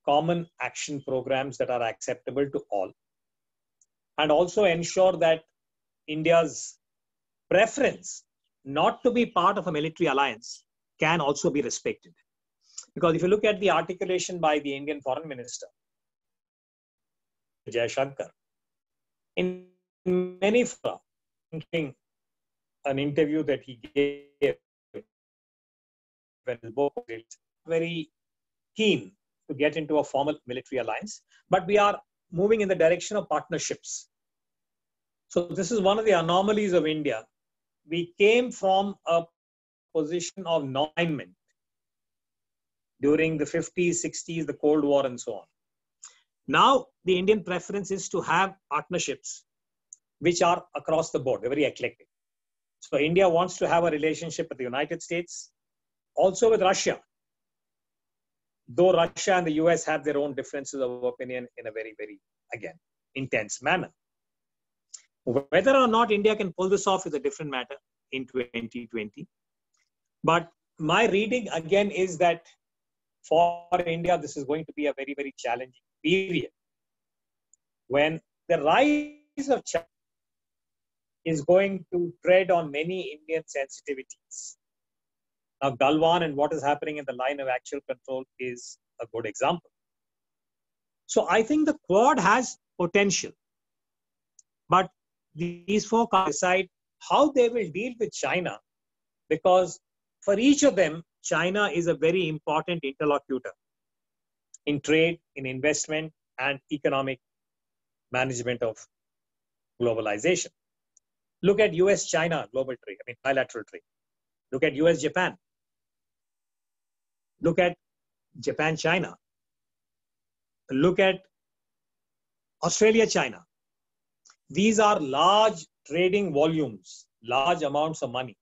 S2: common action programs that are acceptable to all? And also ensure that India's preference not to be part of a military alliance can also be respected. Because if you look at the articulation by the Indian Foreign Minister, Jaishankar, in many fora, including an interview that he gave when his book was released, very keen to get into a formal military alliance, but we are moving in the direction of partnerships. So this is one of the anomalies of India. We came from a position of non-alignment during the 50s, 60s, the Cold War, and so on. Now, the Indian preference is to have partnerships which are across the board, they're very eclectic. So India wants to have a relationship with the United States, also with Russia. Though Russia and the US have their own differences of opinion in a very, very, again, intense manner. Whether or not India can pull this off is a different matter in 2020. But my reading again is that for India, this is going to be a very, very challenging period when the rise of China is going to tread on many Indian sensitivities. Now, Galwan and what is happening in the line of actual control is a good example. So I think the Quad has potential, but these four can't decide how they will deal with China, because for each of them, China is a very important interlocutor in trade, in investment, and economic management of globalization. Look at US-China global trade, bilateral trade. Look at US-Japan. Look at Japan-China. Look at Australia-China. These are large trading volumes, large amounts of money.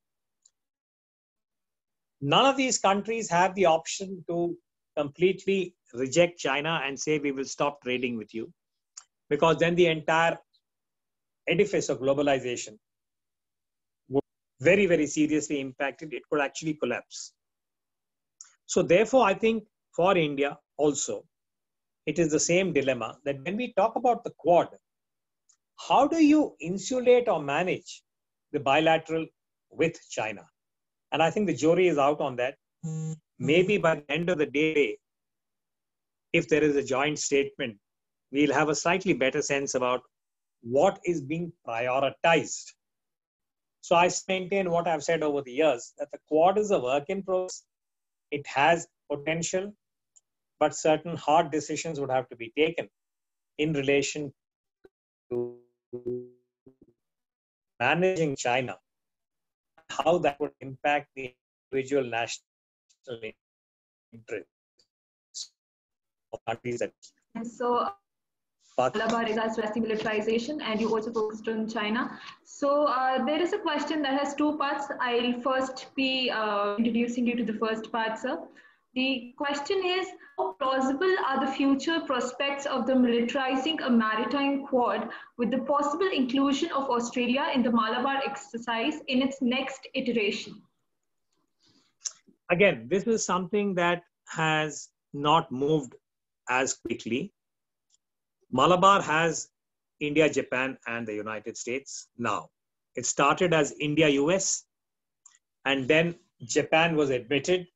S2: None of these countries have the option to completely reject China and say, we will stop trading with you, because then the entire edifice of globalization would very, very seriously impacted. It could actually collapse. So therefore, I think for India also, it is the same dilemma that when we talk about the Quad, how do you insulate or manage the bilateral with China? And I think the jury is out on that. Maybe by the end of the day, if there is a joint statement, we'll have a slightly better sense about what is being prioritized. So I maintain what I've said over the years, that the Quad is a work in progress. It has potential, but certain hard decisions would have to be taken in relation to managing China, how that would impact the individual national interests of countries.
S1: And so, Malabar regards to militarization, and you also focused on China. So there is a question that has two parts. I'll first be introducing you to the first part, sir. The question is, how plausible are the future prospects of the militarizing a maritime Quad with the possible inclusion of Australia in the Malabar exercise in its next iteration?
S2: Again, this is something that has not moved as quickly. Malabar has India, Japan, and the United States now. It started as India, US, and then Japan was admitted.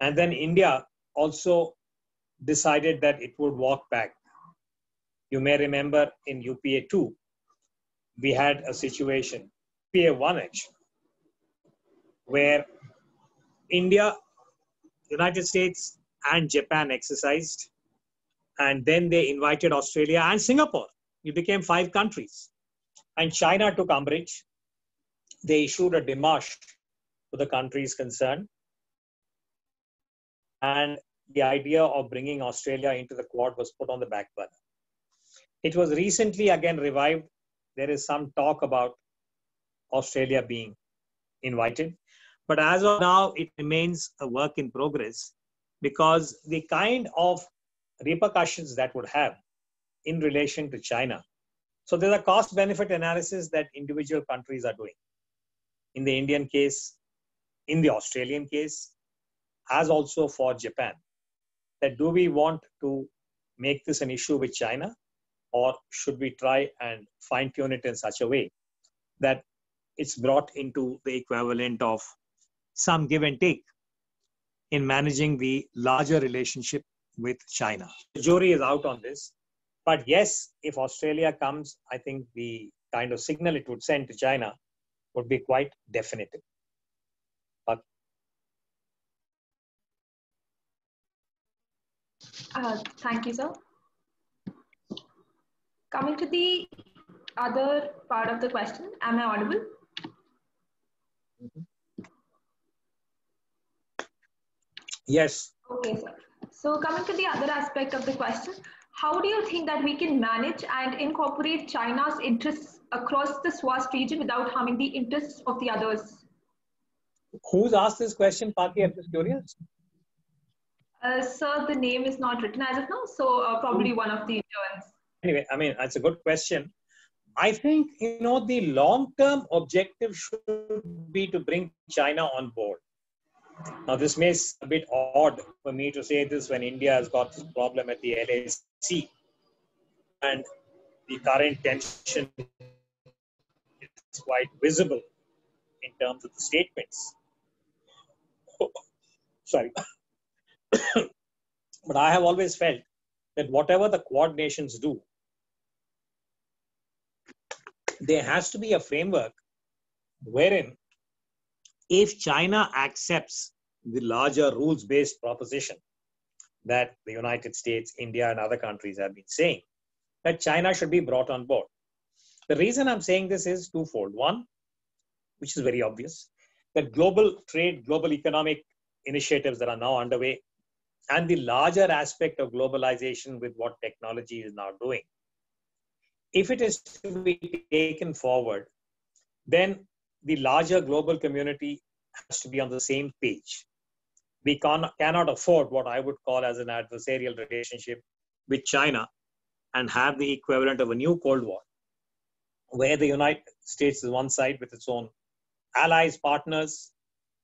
S2: And then India also decided that it would walk back. You may remember in UPA 2, we had a situation, UPA 1 actually, where India, United States, and Japan exercised. And then they invited Australia and Singapore. It became 5 countries. And China took umbrage. They issued a démarche to the countries concerned. And the idea of bringing Australia into the Quad was put on the back burner. It was recently again revived. There is some talk about Australia being invited. But as of now, it remains a work in progress because the kind of repercussions that would have in relation to China. So there's a cost-benefit analysis that individual countries are doing. In the Indian case, in the Australian case, as also for Japan, that do we want to make this an issue with China, or should we try and fine-tune it in such a way that it's brought into the equivalent of some give and take in managing the larger relationship with China. The jury is out on this. But yes, if Australia comes, I think the kind of signal it would send to China would be quite definitive. But
S1: thank you, sir. Coming to the other part of the question, am I audible?
S2: Yes.
S1: Okay, sir. So coming to the other aspect of the question, how do you think that we can manage and incorporate China's interests across this vast region without harming the interests of the others?
S2: Who's asked this question, Pavia? I'm just curious.
S1: Sir, the name is not written as of now, so probably one of the interns.
S2: Anyway, I mean, that's a good question. I think, the long-term objective should be to bring China on board. Now, this may seem a bit odd for me to say this when India has got this problem at the LAC and the current tension is quite visible in terms of the statements. Sorry. But I have always felt that whatever the Quad nations do, there has to be a framework wherein if China accepts the larger rules-based proposition that the United States, India, and other countries have been saying, that China should be brought on board. The reason I'm saying this is twofold. One, which is very obvious, that global trade, global economic initiatives that are now underway, and the larger aspect of globalization with what technology is now doing, if it is to be taken forward, then the larger global community has to be on the same page. We cannot afford what I would call as an adversarial relationship with China and have the equivalent of a new Cold War, where the United States is one side with its own allies, partners,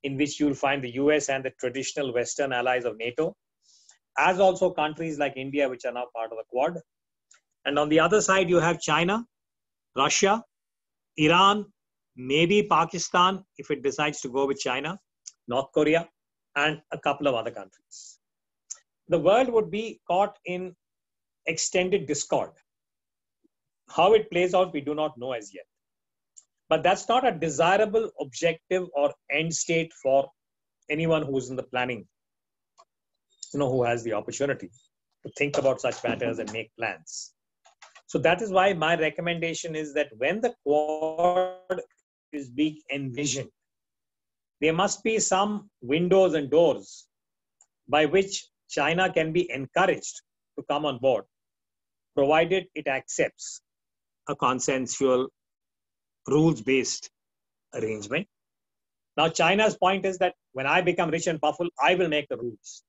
S2: in which you'll find the US and the traditional Western allies of NATO, as also countries like India, which are now part of the Quad. And on the other side, you have China, Russia, Iran, maybe Pakistan, if it decides to go with China, North Korea, and a couple of other countries. The world would be caught in extended discord. How it plays out, we do not know as yet. But that's not a desirable objective or end state for anyone who's in the planning, who has the opportunity to think about such matters and make plans. So that is why my recommendation is that when the Quad is being envisioned, there must be some windows and doors by which China can be encouraged to come on board, provided it accepts a consensual, rules-based arrangement. Now, China's point is that when I become rich and powerful, I will make the rules,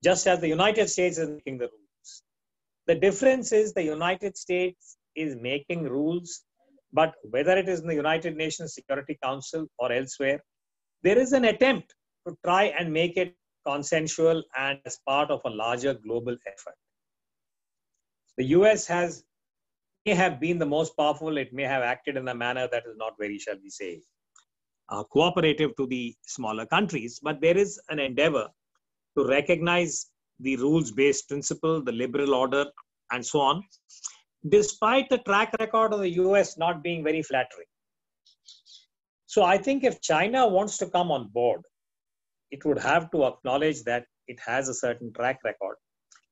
S2: just as the United States is making the rules. The difference is the United States is making rules, but whether it is in the United Nations Security Council or elsewhere, there is an attempt to try and make it consensual and as part of a larger global effort. The US may have been the most powerful. It may have acted in a manner that is not very, shall we say, cooperative to the smaller countries, but there is an endeavor to recognize the rules-based principle, the liberal order, and so on, despite the track record of the US not being very flattering. So I think if China wants to come on board, it would have to acknowledge that it has a certain track record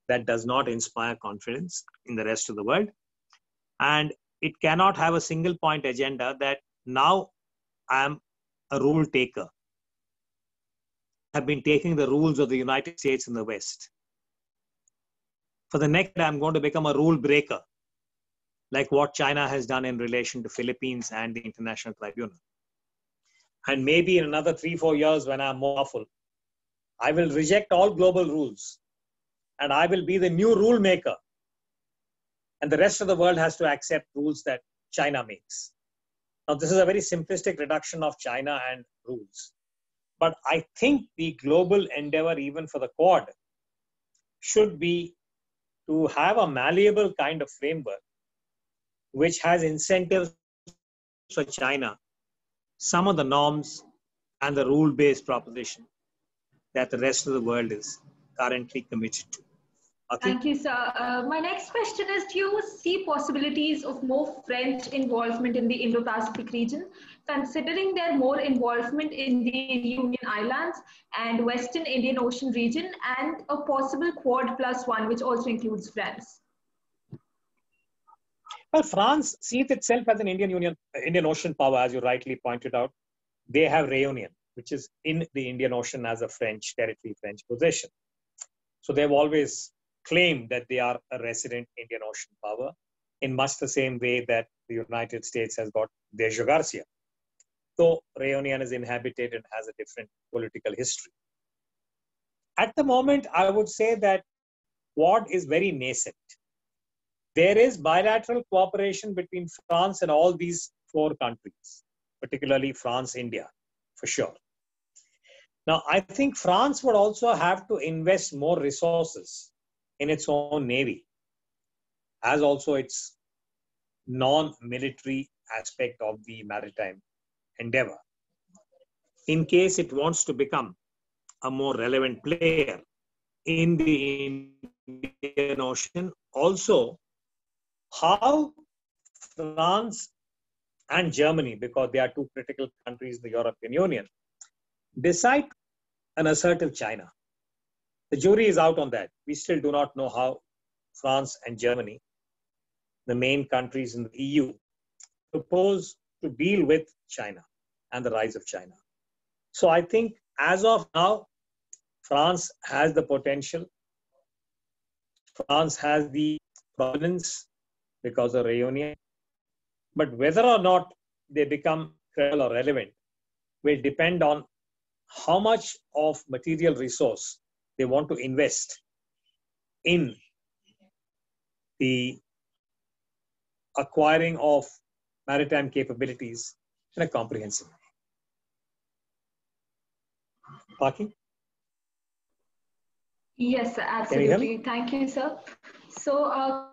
S2: that does not inspire confidence in the rest of the world. And it cannot have a single point agenda that now I am a rule taker. I have been taking the rules of the United States and the West. For the next, I'm going to become a rule breaker, like what China has done in relation to Philippines and the International Tribunal. And maybe in another 3-4 years when I'm more powerful, I will reject all global rules and I will be the new rule maker. And the rest of the world has to accept rules that China makes. Now, this is a very simplistic reduction of China and rules. But I think the global endeavor, even for the Quad, should be to have a malleable kind of framework which has incentives for China, some of the norms and the rule-based proposition that the rest of the world is currently committed to. Okay.
S1: Thank you, sir. My next question is, do you see possibilities of more French involvement in the Indo-Pacific region, considering their more involvement in the Union Islands and Western Indian Ocean region, and a possible Quad +1, which also includes France?
S2: Well, France sees itself as an Indian Ocean power, as you rightly pointed out. They have Réunion, which is in the Indian Ocean as a French territory, French possession. So they've always claimed that they are a resident Indian Ocean power in much the same way that the United States has got Deja Garcia. Though Réunion is inhabited and has a different political history. At the moment, I would say that Quad is very nascent. There is bilateral cooperation between France and all these 4 countries, particularly France, India, for sure. Now, I think France would also have to invest more resources in its own navy, as also its non-military aspect of the maritime endeavor, in case it wants to become a more relevant player in the Indian Ocean. Also, how France and Germany, because they are 2 critical countries in the European Union, decide an assertive China. The jury is out on that. We still do not know how France and Germany, the main countries in the EU, propose to deal with China and the rise of China. So I think as of now, France has the potential. France has the provenance because of Réunion. But whether or not they become credible or relevant will depend on how much of material resource they want to invest in the acquiring of maritime capabilities in a comprehensive way. Paki?
S1: Yes, sir, absolutely. Thank you, sir. So,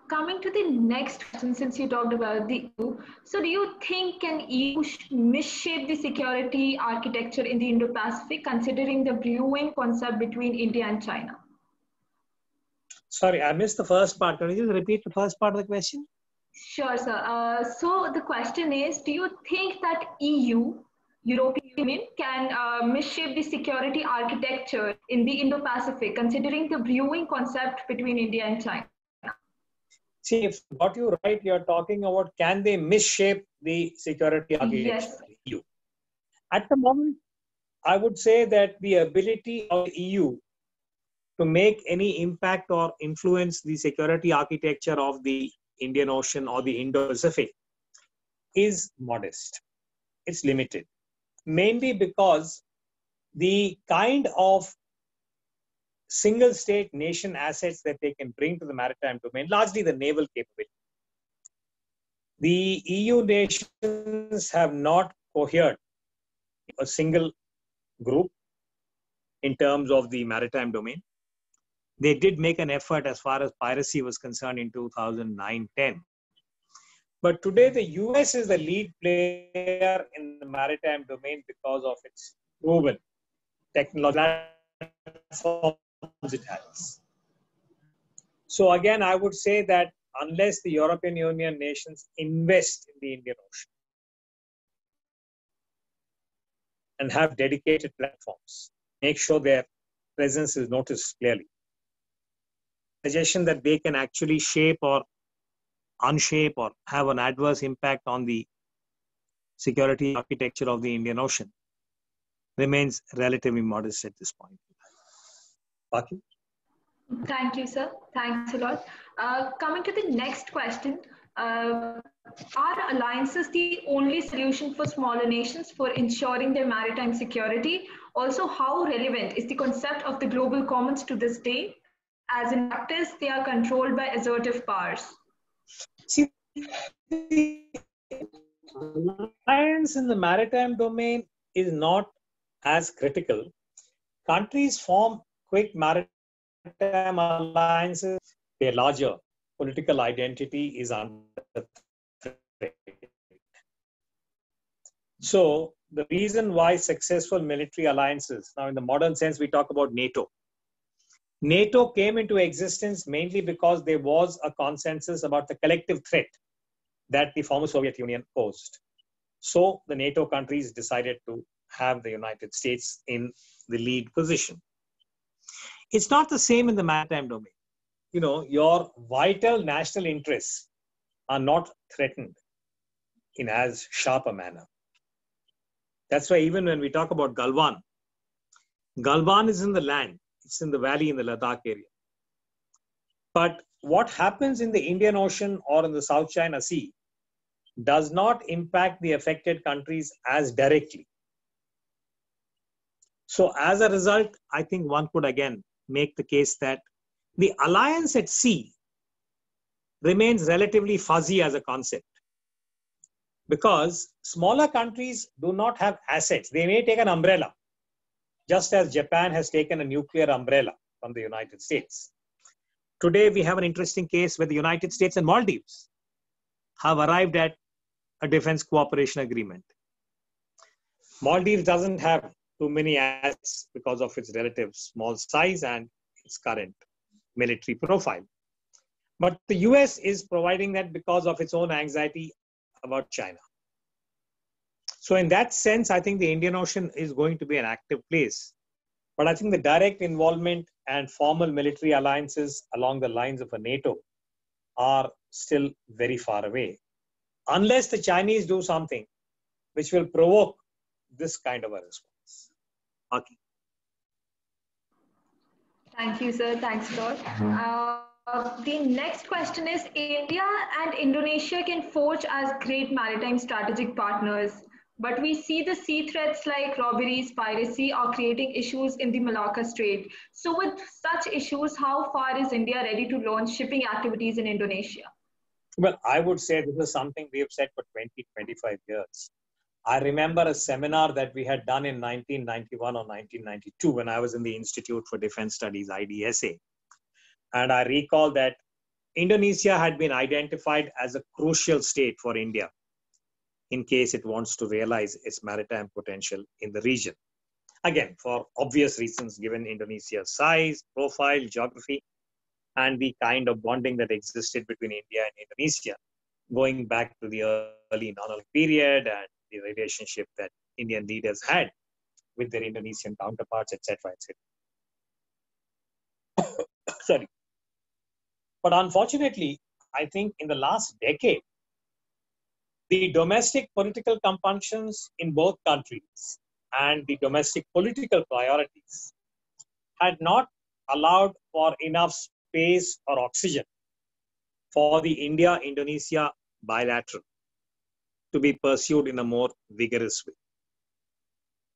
S1: coming to the next question, since you talked about the EU, so do you think can EU misshape the security architecture in the Indo-Pacific, considering the brewing concept between India and China?
S2: Sorry, I missed the first part. Can you just repeat the first part of the question?
S1: Sure, sir. So the question is, do you think that EU, European Union, can misshape the security architecture in the Indo-Pacific, considering the brewing concept between India and China?
S2: See, if I got you right, you're talking about can they misshape the security architecture
S1: Yes.
S2: of the EU? At the moment, I would say that the ability of the EU to make any impact or influence the security architecture of the Indian Ocean or the Indo-Pacific is modest. It's limited. Mainly because the kind of single state nation assets that they can bring to the maritime domain, largely the naval capability. The EU nations have not cohered a single group in terms of the maritime domain. They did make an effort as far as piracy was concerned in 2009-10. But today, the US is the lead player in the maritime domain because of its proven technological platforms it has. So again, I would say that unless the European Union nations invest in the Indian Ocean and have dedicated platforms, make sure their presence is noticed clearly. Suggestion that they can actually shape or unshape or have an adverse impact on the security architecture of the Indian Ocean remains relatively modest at this point. Baki?
S1: Thank you, sir. Thanks a lot. Coming to the next question, are alliances the only solution for smaller nations for ensuring their maritime security? Also, how relevant is the concept of the global commons to this day, as in practice they are controlled by assertive powers?
S2: See, the alliance in the maritime domain is not as critical. Countries form quick maritime alliances. Their larger political identity is under threat. So the reason why successful military alliances, now in the modern sense we talk about NATO. NATO came into existence mainly because there was a consensus about the collective threat that the former Soviet Union posed. So the NATO countries decided to have the United States in the lead position. It's not the same in the maritime domain. You know, your vital national interests are not threatened in as sharp a manner. That's why even when we talk about Galwan, Galwan is in the land. It's in the valley in the Ladakh area. But what happens in the Indian Ocean or in the South China Sea does not impact the affected countries as directly. So as a result, I think one could again make the case that the alliance at sea remains relatively fuzzy as a concept. Because smaller countries do not have assets. They may take an umbrella, just as Japan has taken a nuclear umbrella from the United States. Today, we have an interesting case where the United States and Maldives have arrived at a defense cooperation agreement. Maldives doesn't have too many assets because of its relative small size and its current military profile. But the US is providing that because of its own anxiety about China. So in that sense, I think the Indian Ocean is going to be an active place. But I think the direct involvement and formal military alliances along the lines of a NATO are still very far away. Unless the Chinese do something which will provoke this kind of a response. Okay.
S1: Thank you, sir. Thanks a lot. The next question is, India and Indonesia can forge as great maritime strategic partners, but we see the sea threats like robberies, piracy are creating issues in the Malacca Strait. So with such issues, how far is India ready to launch shipping activities in Indonesia?
S2: Well, I would say this is something we have said for 20, 25 years. I remember a seminar that we had done in 1991 or 1992 when I was in the Institute for Defence Studies, IDSA. And I recall that Indonesia had been identified as a crucial state for India in case it wants to realize its maritime potential in the region. Again, for obvious reasons, given Indonesia's size, profile, geography, and the kind of bonding that existed between India and Indonesia, going back to the early non-Olympic period and the relationship that Indian leaders had with their Indonesian counterparts, etc., etc. Sorry. But unfortunately, I think in the last decade, the domestic political compunctions in both countries and the domestic political priorities had not allowed for enough space or oxygen for the India-Indonesia bilateral to be pursued in a more vigorous way.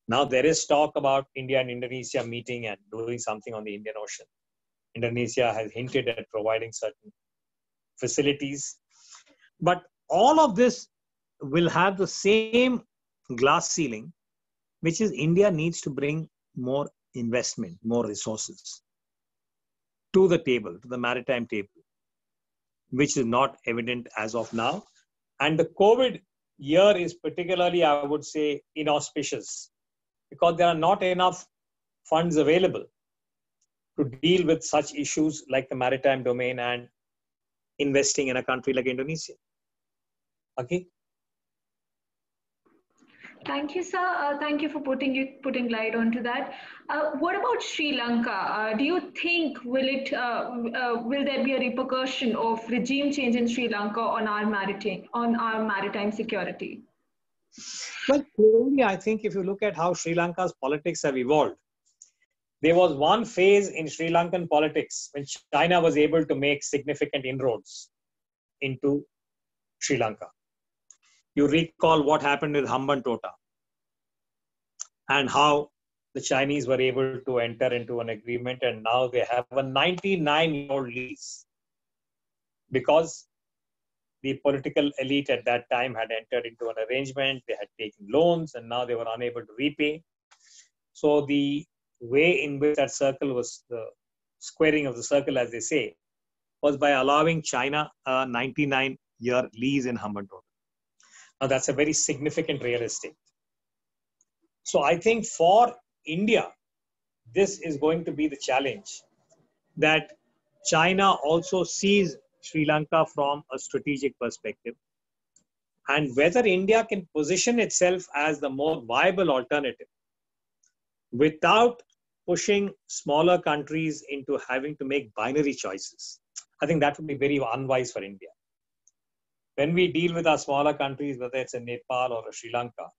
S2: Now there is talk about India and Indonesia meeting and doing something on the Indian Ocean. Indonesia has hinted at providing certain facilities. But all of this will have the same glass ceiling which is India needs to bring more investment, more resources to the table, to the maritime table, which is not evident as of now. And the COVID year is particularly, I would say, inauspicious because there are not enough funds available to deal with such issues like the maritime domain and investing in a country like Indonesia. Okay.
S1: Thank you, sir. Thank you for putting light onto that. What about Sri Lanka? Do you think will there be a repercussion of regime change in Sri Lanka on our maritime security?
S2: Well, clearly, I think if you look at how Sri Lanka's politics have evolved, there was one phase in Sri Lankan politics when China was able to make significant inroads into Sri Lanka. You recall what happened with Hambantota and how the Chinese were able to enter into an agreement, and now they have a 99-year-old lease because the political elite at that time had entered into an arrangement, they had taken loans, and now they were unable to repay. So the way in which that circle was, the squaring of the circle, as they say, was by allowing China a 99-year lease in Hambantota. Now, that's a very significant real estate. So I think for India, this is going to be the challenge, that China also sees Sri Lanka from a strategic perspective, and whether India can position itself as the more viable alternative without pushing smaller countries into having to make binary choices. I think that would be very unwise for India. When we deal with our smaller countries, whether it's a Nepal or a Sri Lanka,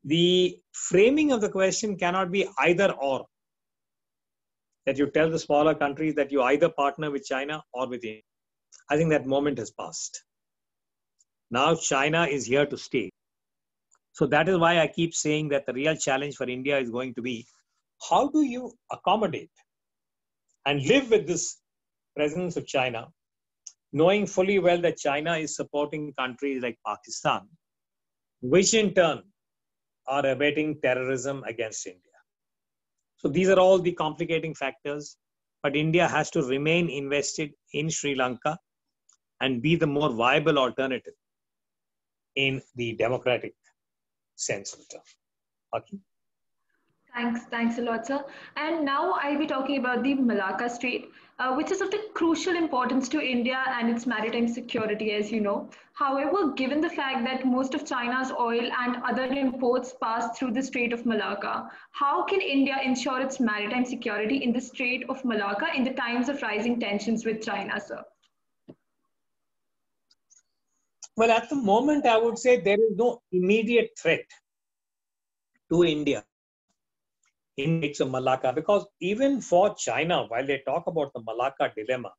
S2: the framing of the question cannot be either or. That you tell the smaller countries that you either partner with China or with India. I think that moment has passed. Now China is here to stay. So that is why I keep saying that the real challenge for India is going to be, how do you accommodate and live with this presence of China, knowing fully well that China is supporting countries like Pakistan, which in turn are abetting terrorism against India. So these are all the complicating factors, but India has to remain invested in Sri Lanka and be the more viable alternative in the democratic sense of the term. Okay.
S1: Thanks a lot, sir. And now I'll be talking about the Malacca Strait, which is of the crucial importance to India and its maritime security, as you know. However, given the fact that most of China's oil and other imports pass through the Strait of Malacca, how can India ensure its maritime security in the Strait of Malacca in the times of rising tensions with China, sir?
S2: Well, at the moment, I would say there is no immediate threat to India in the Straits of Malacca, because even for China, while they talk about the Malacca Dilemma,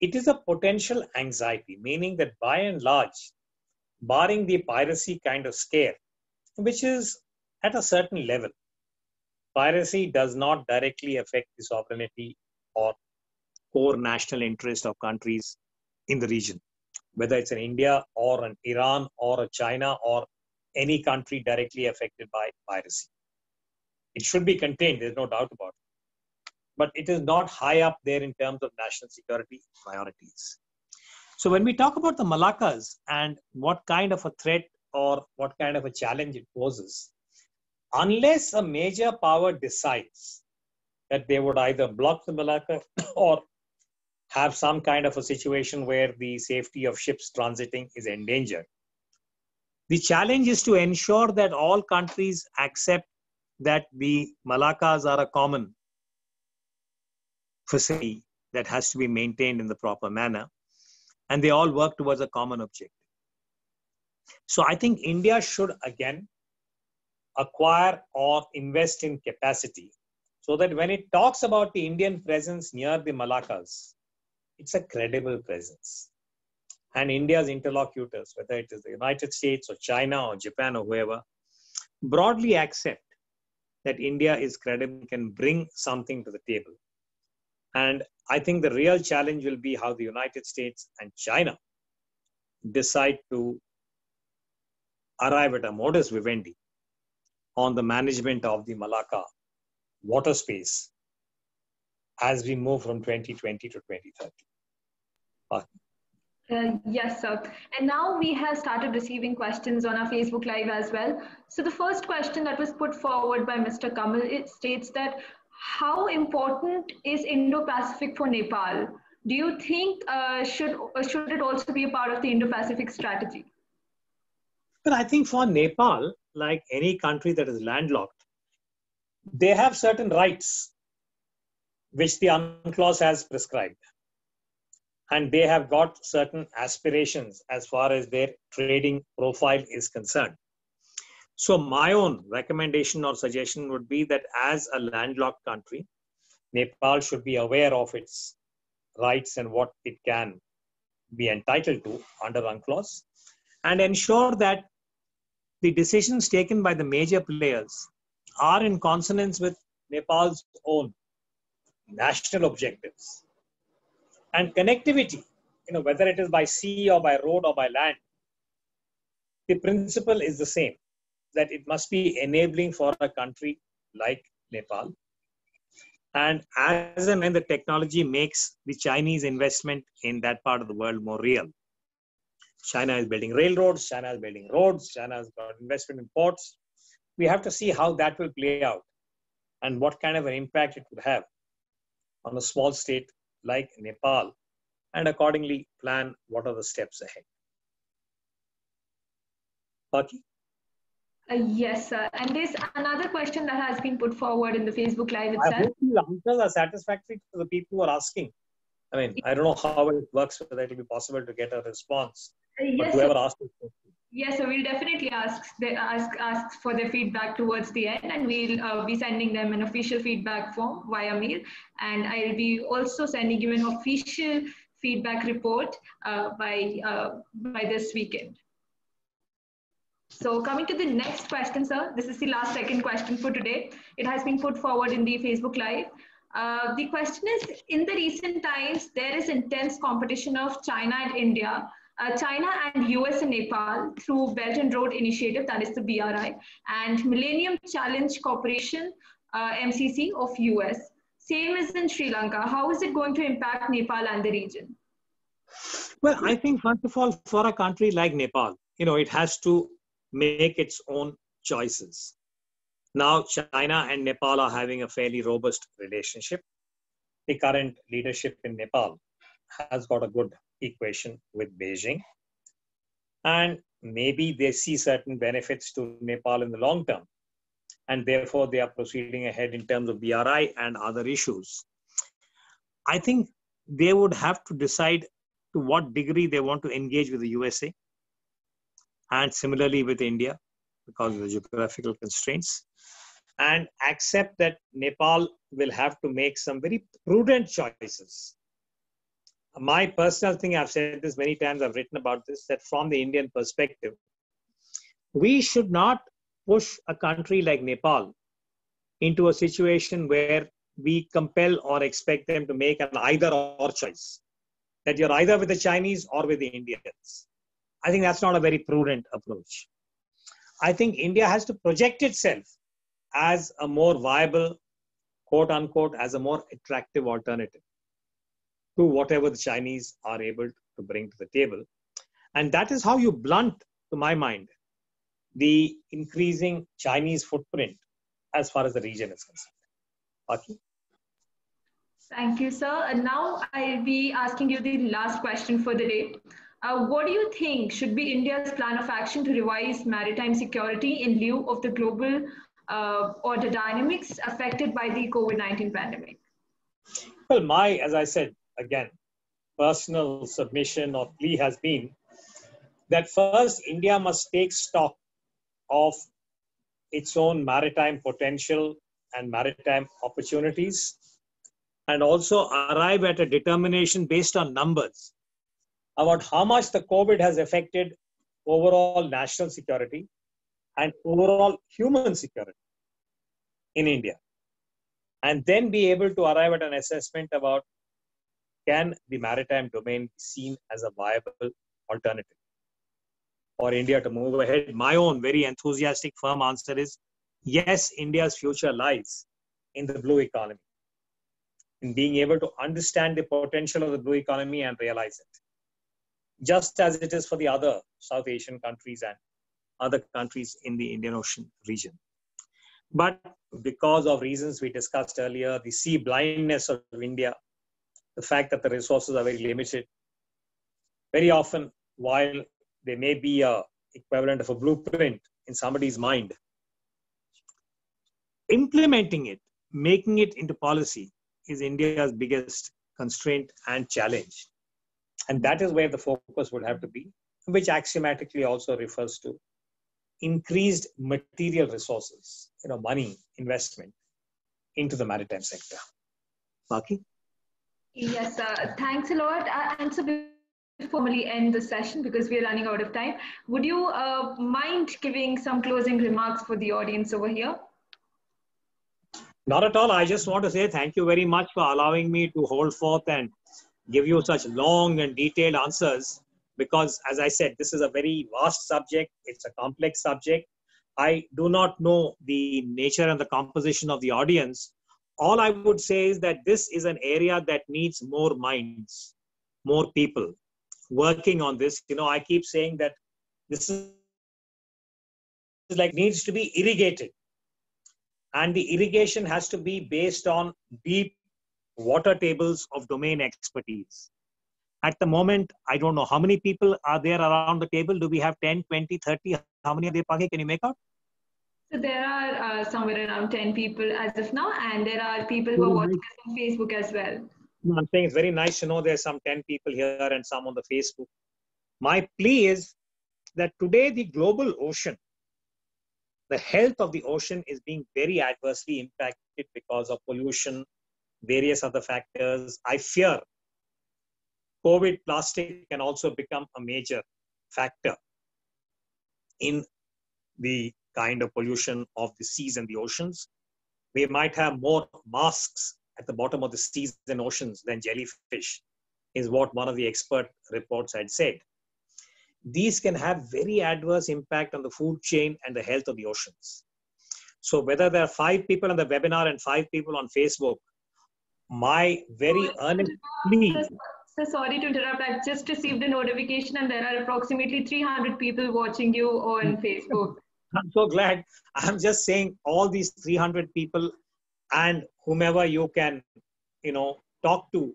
S2: it is a potential anxiety, meaning that by and large, barring the piracy kind of scare, which is at a certain level, piracy does not directly affect the sovereignty or core national interest of countries in the region, whether it's an India or an Iran or a China or any country directly affected by piracy. It should be contained, there's no doubt about it. But it is not high up there in terms of national security priorities. So when we talk about the Malaccas and what kind of a threat or what kind of a challenge it poses, unless a major power decides that they would either block the Malacca or have some kind of a situation where the safety of ships transiting is endangered, the challenge is to ensure that all countries accept that the Malaccas are a common facility that has to be maintained in the proper manner, and they all work towards a common objective. So I think India should again acquire or invest in capacity so that when it talks about the Indian presence near the Malaccas, it's a credible presence. And India's interlocutors, whether it is the United States or China or Japan or whoever, broadly accept that India is credible, can bring something to the table. And I think the real challenge will be how the United States and China decide to arrive at a modus vivendi on the management of the Malacca water space as we move from 2020 to 2030.
S1: Yes, sir. And now we have started receiving questions on our Facebook Live as well. So the first question that was put forward by Mr. Kamal, it states that how important is Indo-Pacific for Nepal? Do you think should it also be a part of the Indo-Pacific strategy?
S2: But I think for Nepal, like any country that is landlocked, they have certain rights which the UNCLOS has prescribed. And they have got certain aspirations as far as their trading profile is concerned. So my own recommendation or suggestion would be that as a landlocked country, Nepal should be aware of its rights and what it can be entitled to under UNCLOS, and ensure that the decisions taken by the major players are in consonance with Nepal's own national objectives. And connectivity, whether it is by sea or by road or by land, the principle is the same, that it must be enabling for a country like Nepal. And as and when the technology makes the Chinese investment in that part of the world more real. China is building railroads, China is building roads, China has got investment in ports. We have to see how that will play out and what kind of an impact it would have on a small state like Nepal, and accordingly plan what are the steps ahead. Paki?
S1: Yes, sir. And there's another question that has been put forward in the Facebook Live itself.
S2: I hope the answers are satisfactory to the people who are asking. I mean, I don't know how it works, whether it will be possible to get a response.
S1: Yes,
S2: but whoever
S1: sir.
S2: asked this question.
S1: Yes, so we'll definitely ask for their feedback towards the end, and we'll be sending them an official feedback form via mail. And I'll be also sending you an official feedback report by this weekend. So coming to the next question, sir, this is the second question for today. It has been put forward in the Facebook Live. The question is, in the recent times, there is intense competition of China and India, China and US and Nepal through Belt and Road Initiative, that is the BRI, and Millennium Challenge Corporation, MCC of US. Same as in Sri Lanka. How is it going to impact Nepal and the region?
S2: Well, I think first of all, for a country like Nepal, it has to make its own choices. Now, China and Nepal are having a fairly robust relationship. The current leadership in Nepal has got a good equation with Beijing. And maybe they see certain benefits to Nepal in the long term. And therefore, they are proceeding ahead in terms of BRI and other issues. I think they would have to decide to what degree they want to engage with the USA. And similarly with India, because of the geographical constraints. And accept that Nepal will have to make some very prudent choices. My personal thing, I've said this many times, I've written about this, that from the Indian perspective, we should not push a country like Nepal into a situation where we compel or expect them to make an either or choice. That you're either with the Chinese or with the Indians. I think that's not a very prudent approach. I think India has to project itself as a more viable, quote unquote, as a more attractive alternative to whatever the Chinese are able to bring to the table. And that is how you blunt, to my mind, the increasing Chinese footprint as far as the region is concerned. Paki?
S1: Thank you, sir. And now I'll be asking you the last question for the day. What do you think should be India's plan of action to revise maritime security in lieu of the global order dynamics affected by the COVID-19 pandemic?
S2: Well, as I said, again, personal submission or plea has been that first India must take stock of its own maritime potential and maritime opportunities, and also arrive at a determination based on numbers about how much the COVID has affected overall national security and overall human security in India. And then be able to arrive at an assessment about, can the maritime domain be seen as a viable alternative for India to move ahead? My own very enthusiastic, firm answer is Yes, India's future lies in the blue economy, in being able to understand the potential of the blue economy and realize it, just as it is for the other South Asian countries and other countries in the Indian Ocean region. But because of reasons we discussed earlier, the sea blindness of India, the fact that the resources are very limited, very often, while there may be a equivalent of a blueprint in somebody's mind, implementing it, making it into policy is India's biggest constraint and challenge. And that is where the focus would have to be, which axiomatically also refers to increased material resources, money, investment into the maritime sector. Baki?
S1: Yes, thanks a lot. And so before we formally end the session, because we are running out of time, would you mind giving some closing remarks for the audience over here?
S2: Not at all. I just want to say thank you very much for allowing me to hold forth and give you such long and detailed answers, because as I said, this is a very vast subject. It's a complex subject. I do not know the nature and the composition of the audience. All I would say is that this is an area that needs more minds, more people working on this. I keep saying that this is like needs to be irrigated. And the irrigation has to be based on deep water tables of domain expertise. At the moment, I don't know how many people are there around the table. Do we have 10, 20, 30? How many are there, Pavia? Can you make out?
S1: So there are somewhere around 10 people as of now, and there are people who are watching us on Facebook as well.
S2: I'm saying it's very nice to know there's some 10 people here and some on the Facebook. My plea is that today the global ocean, the health of the ocean is being very adversely impacted because of pollution, various other factors. I fear COVID plastic can also become a major factor in the kind of pollution of the seas and the oceans. We might have more masks at the bottom of the seas and oceans than jellyfish, is what one of the expert reports had said. These can have very adverse impact on the food chain and the health of the oceans. So whether there are 5 people on the webinar and 5 people on Facebook, my very earnest plea.
S1: So sorry to interrupt. I've just received a notification and there are approximately 300 people watching you on Facebook.
S2: I'm so glad. I'm just saying all these 300 people and whomever you can, talk to,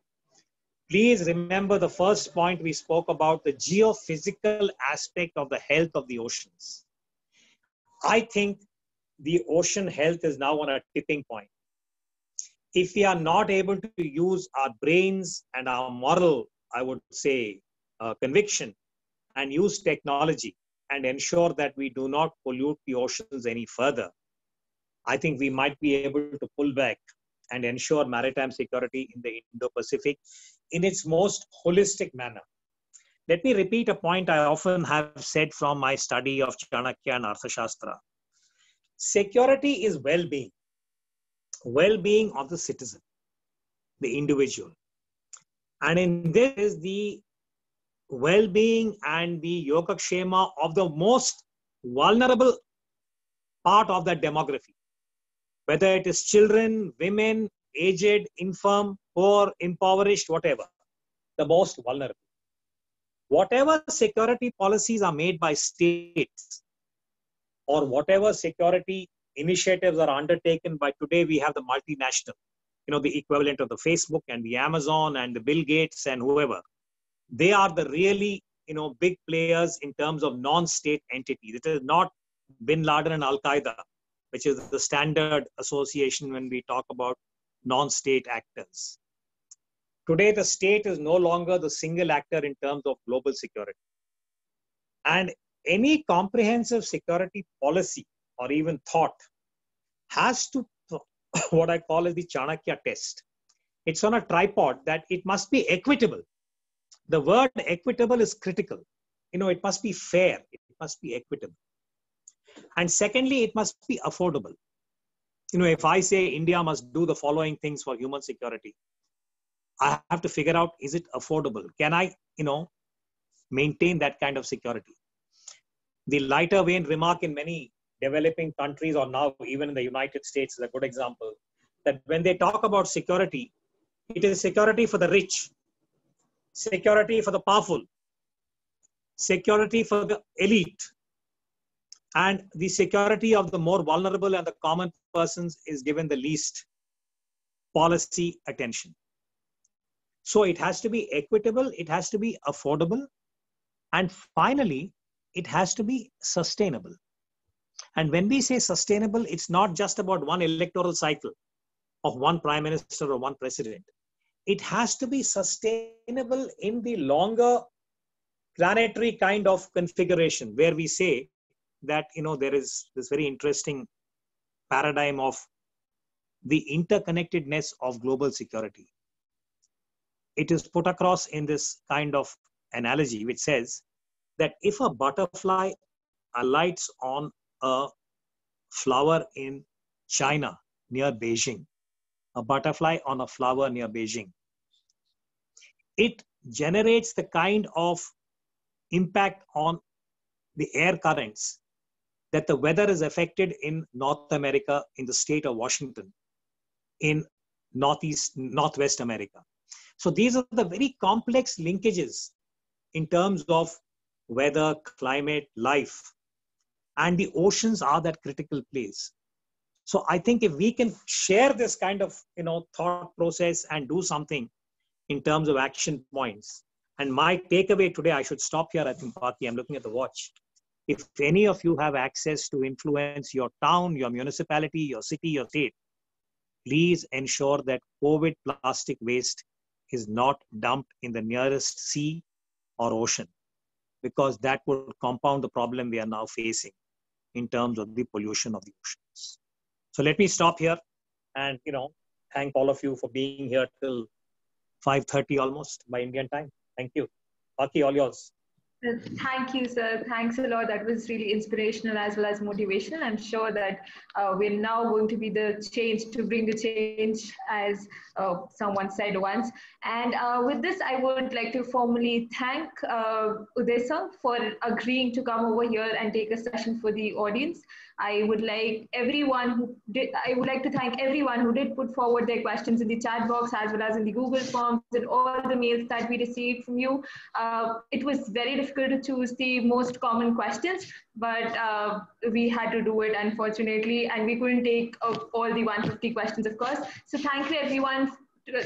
S2: please remember the first point we spoke about, the geophysical aspect of the health of the oceans. I think the ocean health is now on a tipping point. If we are not able to use our brains and our moral, I would say, conviction and use technology and ensure that we do not pollute the oceans any further, I think we might be able to pull back and ensure maritime security in the Indo-Pacific in its most holistic manner. Let me repeat a point I often have said from my study of Chanakya and Arthashastra. Security is well-being. Well-being of the citizen, the individual. And in this is the well-being and the yogakshema of the most vulnerable part of that demography. Whether it is children, women, aged, infirm, poor, impoverished, whatever, the most vulnerable. Whatever security policies are made by states or whatever security initiatives are undertaken by today, we have the multinational, the equivalent of the Facebook and the Amazon and the Bill Gates and whoever. They are the really, big players in terms of non-state entities. It is not Bin Laden and Al-Qaeda, which is the standard association when we talk about non-state actors. Today, the state is no longer the single actor in terms of global security. And any comprehensive security policy or even thought has to, what I call as the Chanakya test. It's on a tripod that it must be equitable. The word equitable is critical. It must be fair. It must be equitable. And secondly, it must be affordable. If I say India must do the following things for human security, I have to figure out, is it affordable? Can I, maintain that kind of security? The lighter vein remark in many developing countries, or now even in the United States is a good example, that when they talk about security, it is security for the rich, security for the powerful, security for the elite, and the security of the more vulnerable and the common persons is given the least policy attention. So it has to be equitable, it has to be affordable, and finally, it has to be sustainable. And when we say sustainable, it's not just about one electoral cycle of one prime minister or one president. It has to be sustainable in the longer planetary kind of configuration, where we say that, there is this very interesting paradigm of the interconnectedness of global security. It is put across in this kind of analogy, which says that if a butterfly alights on a flower in China near Beijing, a butterfly on a flower near Beijing, it generates the kind of impact on the air currents that the weather is affected in North America, in the state of Washington, in Northwest America. So these are the very complex linkages in terms of weather, climate, life, and the oceans are that critical place. So I think if we can share this kind of thought process and do something in terms of action points, and my takeaway today, I should stop here. I think, Paki, I'm looking at the watch. If any of you have access to influence your town, your municipality, your city, your state, please ensure that COVID plastic waste is not dumped in the nearest sea or ocean, because that would compound the problem we are now facing in terms of the pollution of the oceans. So let me stop here and, thank all of you for being here till 5:30 almost by Indian time. Thank you. Paki, all yours.
S1: Thank you, sir. Thanks a lot. That was really inspirational as well as motivational. I'm sure that we're now going to be the change, to bring the change, as someone said once. And with this, I would like to formally thank Uday sir for agreeing to come over here and take a session for the audience. I would like to thank everyone who did put forward their questions in the chat box as well as in the Google Forms and all the mails that we received from you. It was very difficult to choose the most common questions, but we had to do it, unfortunately, and we couldn't take all the 150 questions, of course. So thank you, everyone.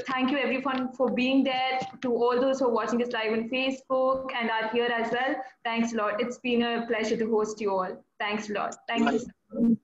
S1: Thank you, everyone, for being there. To all those who are watching this live on Facebook and are here as well, thanks a lot. It's been a pleasure to host you all. Thanks a lot. Thank you.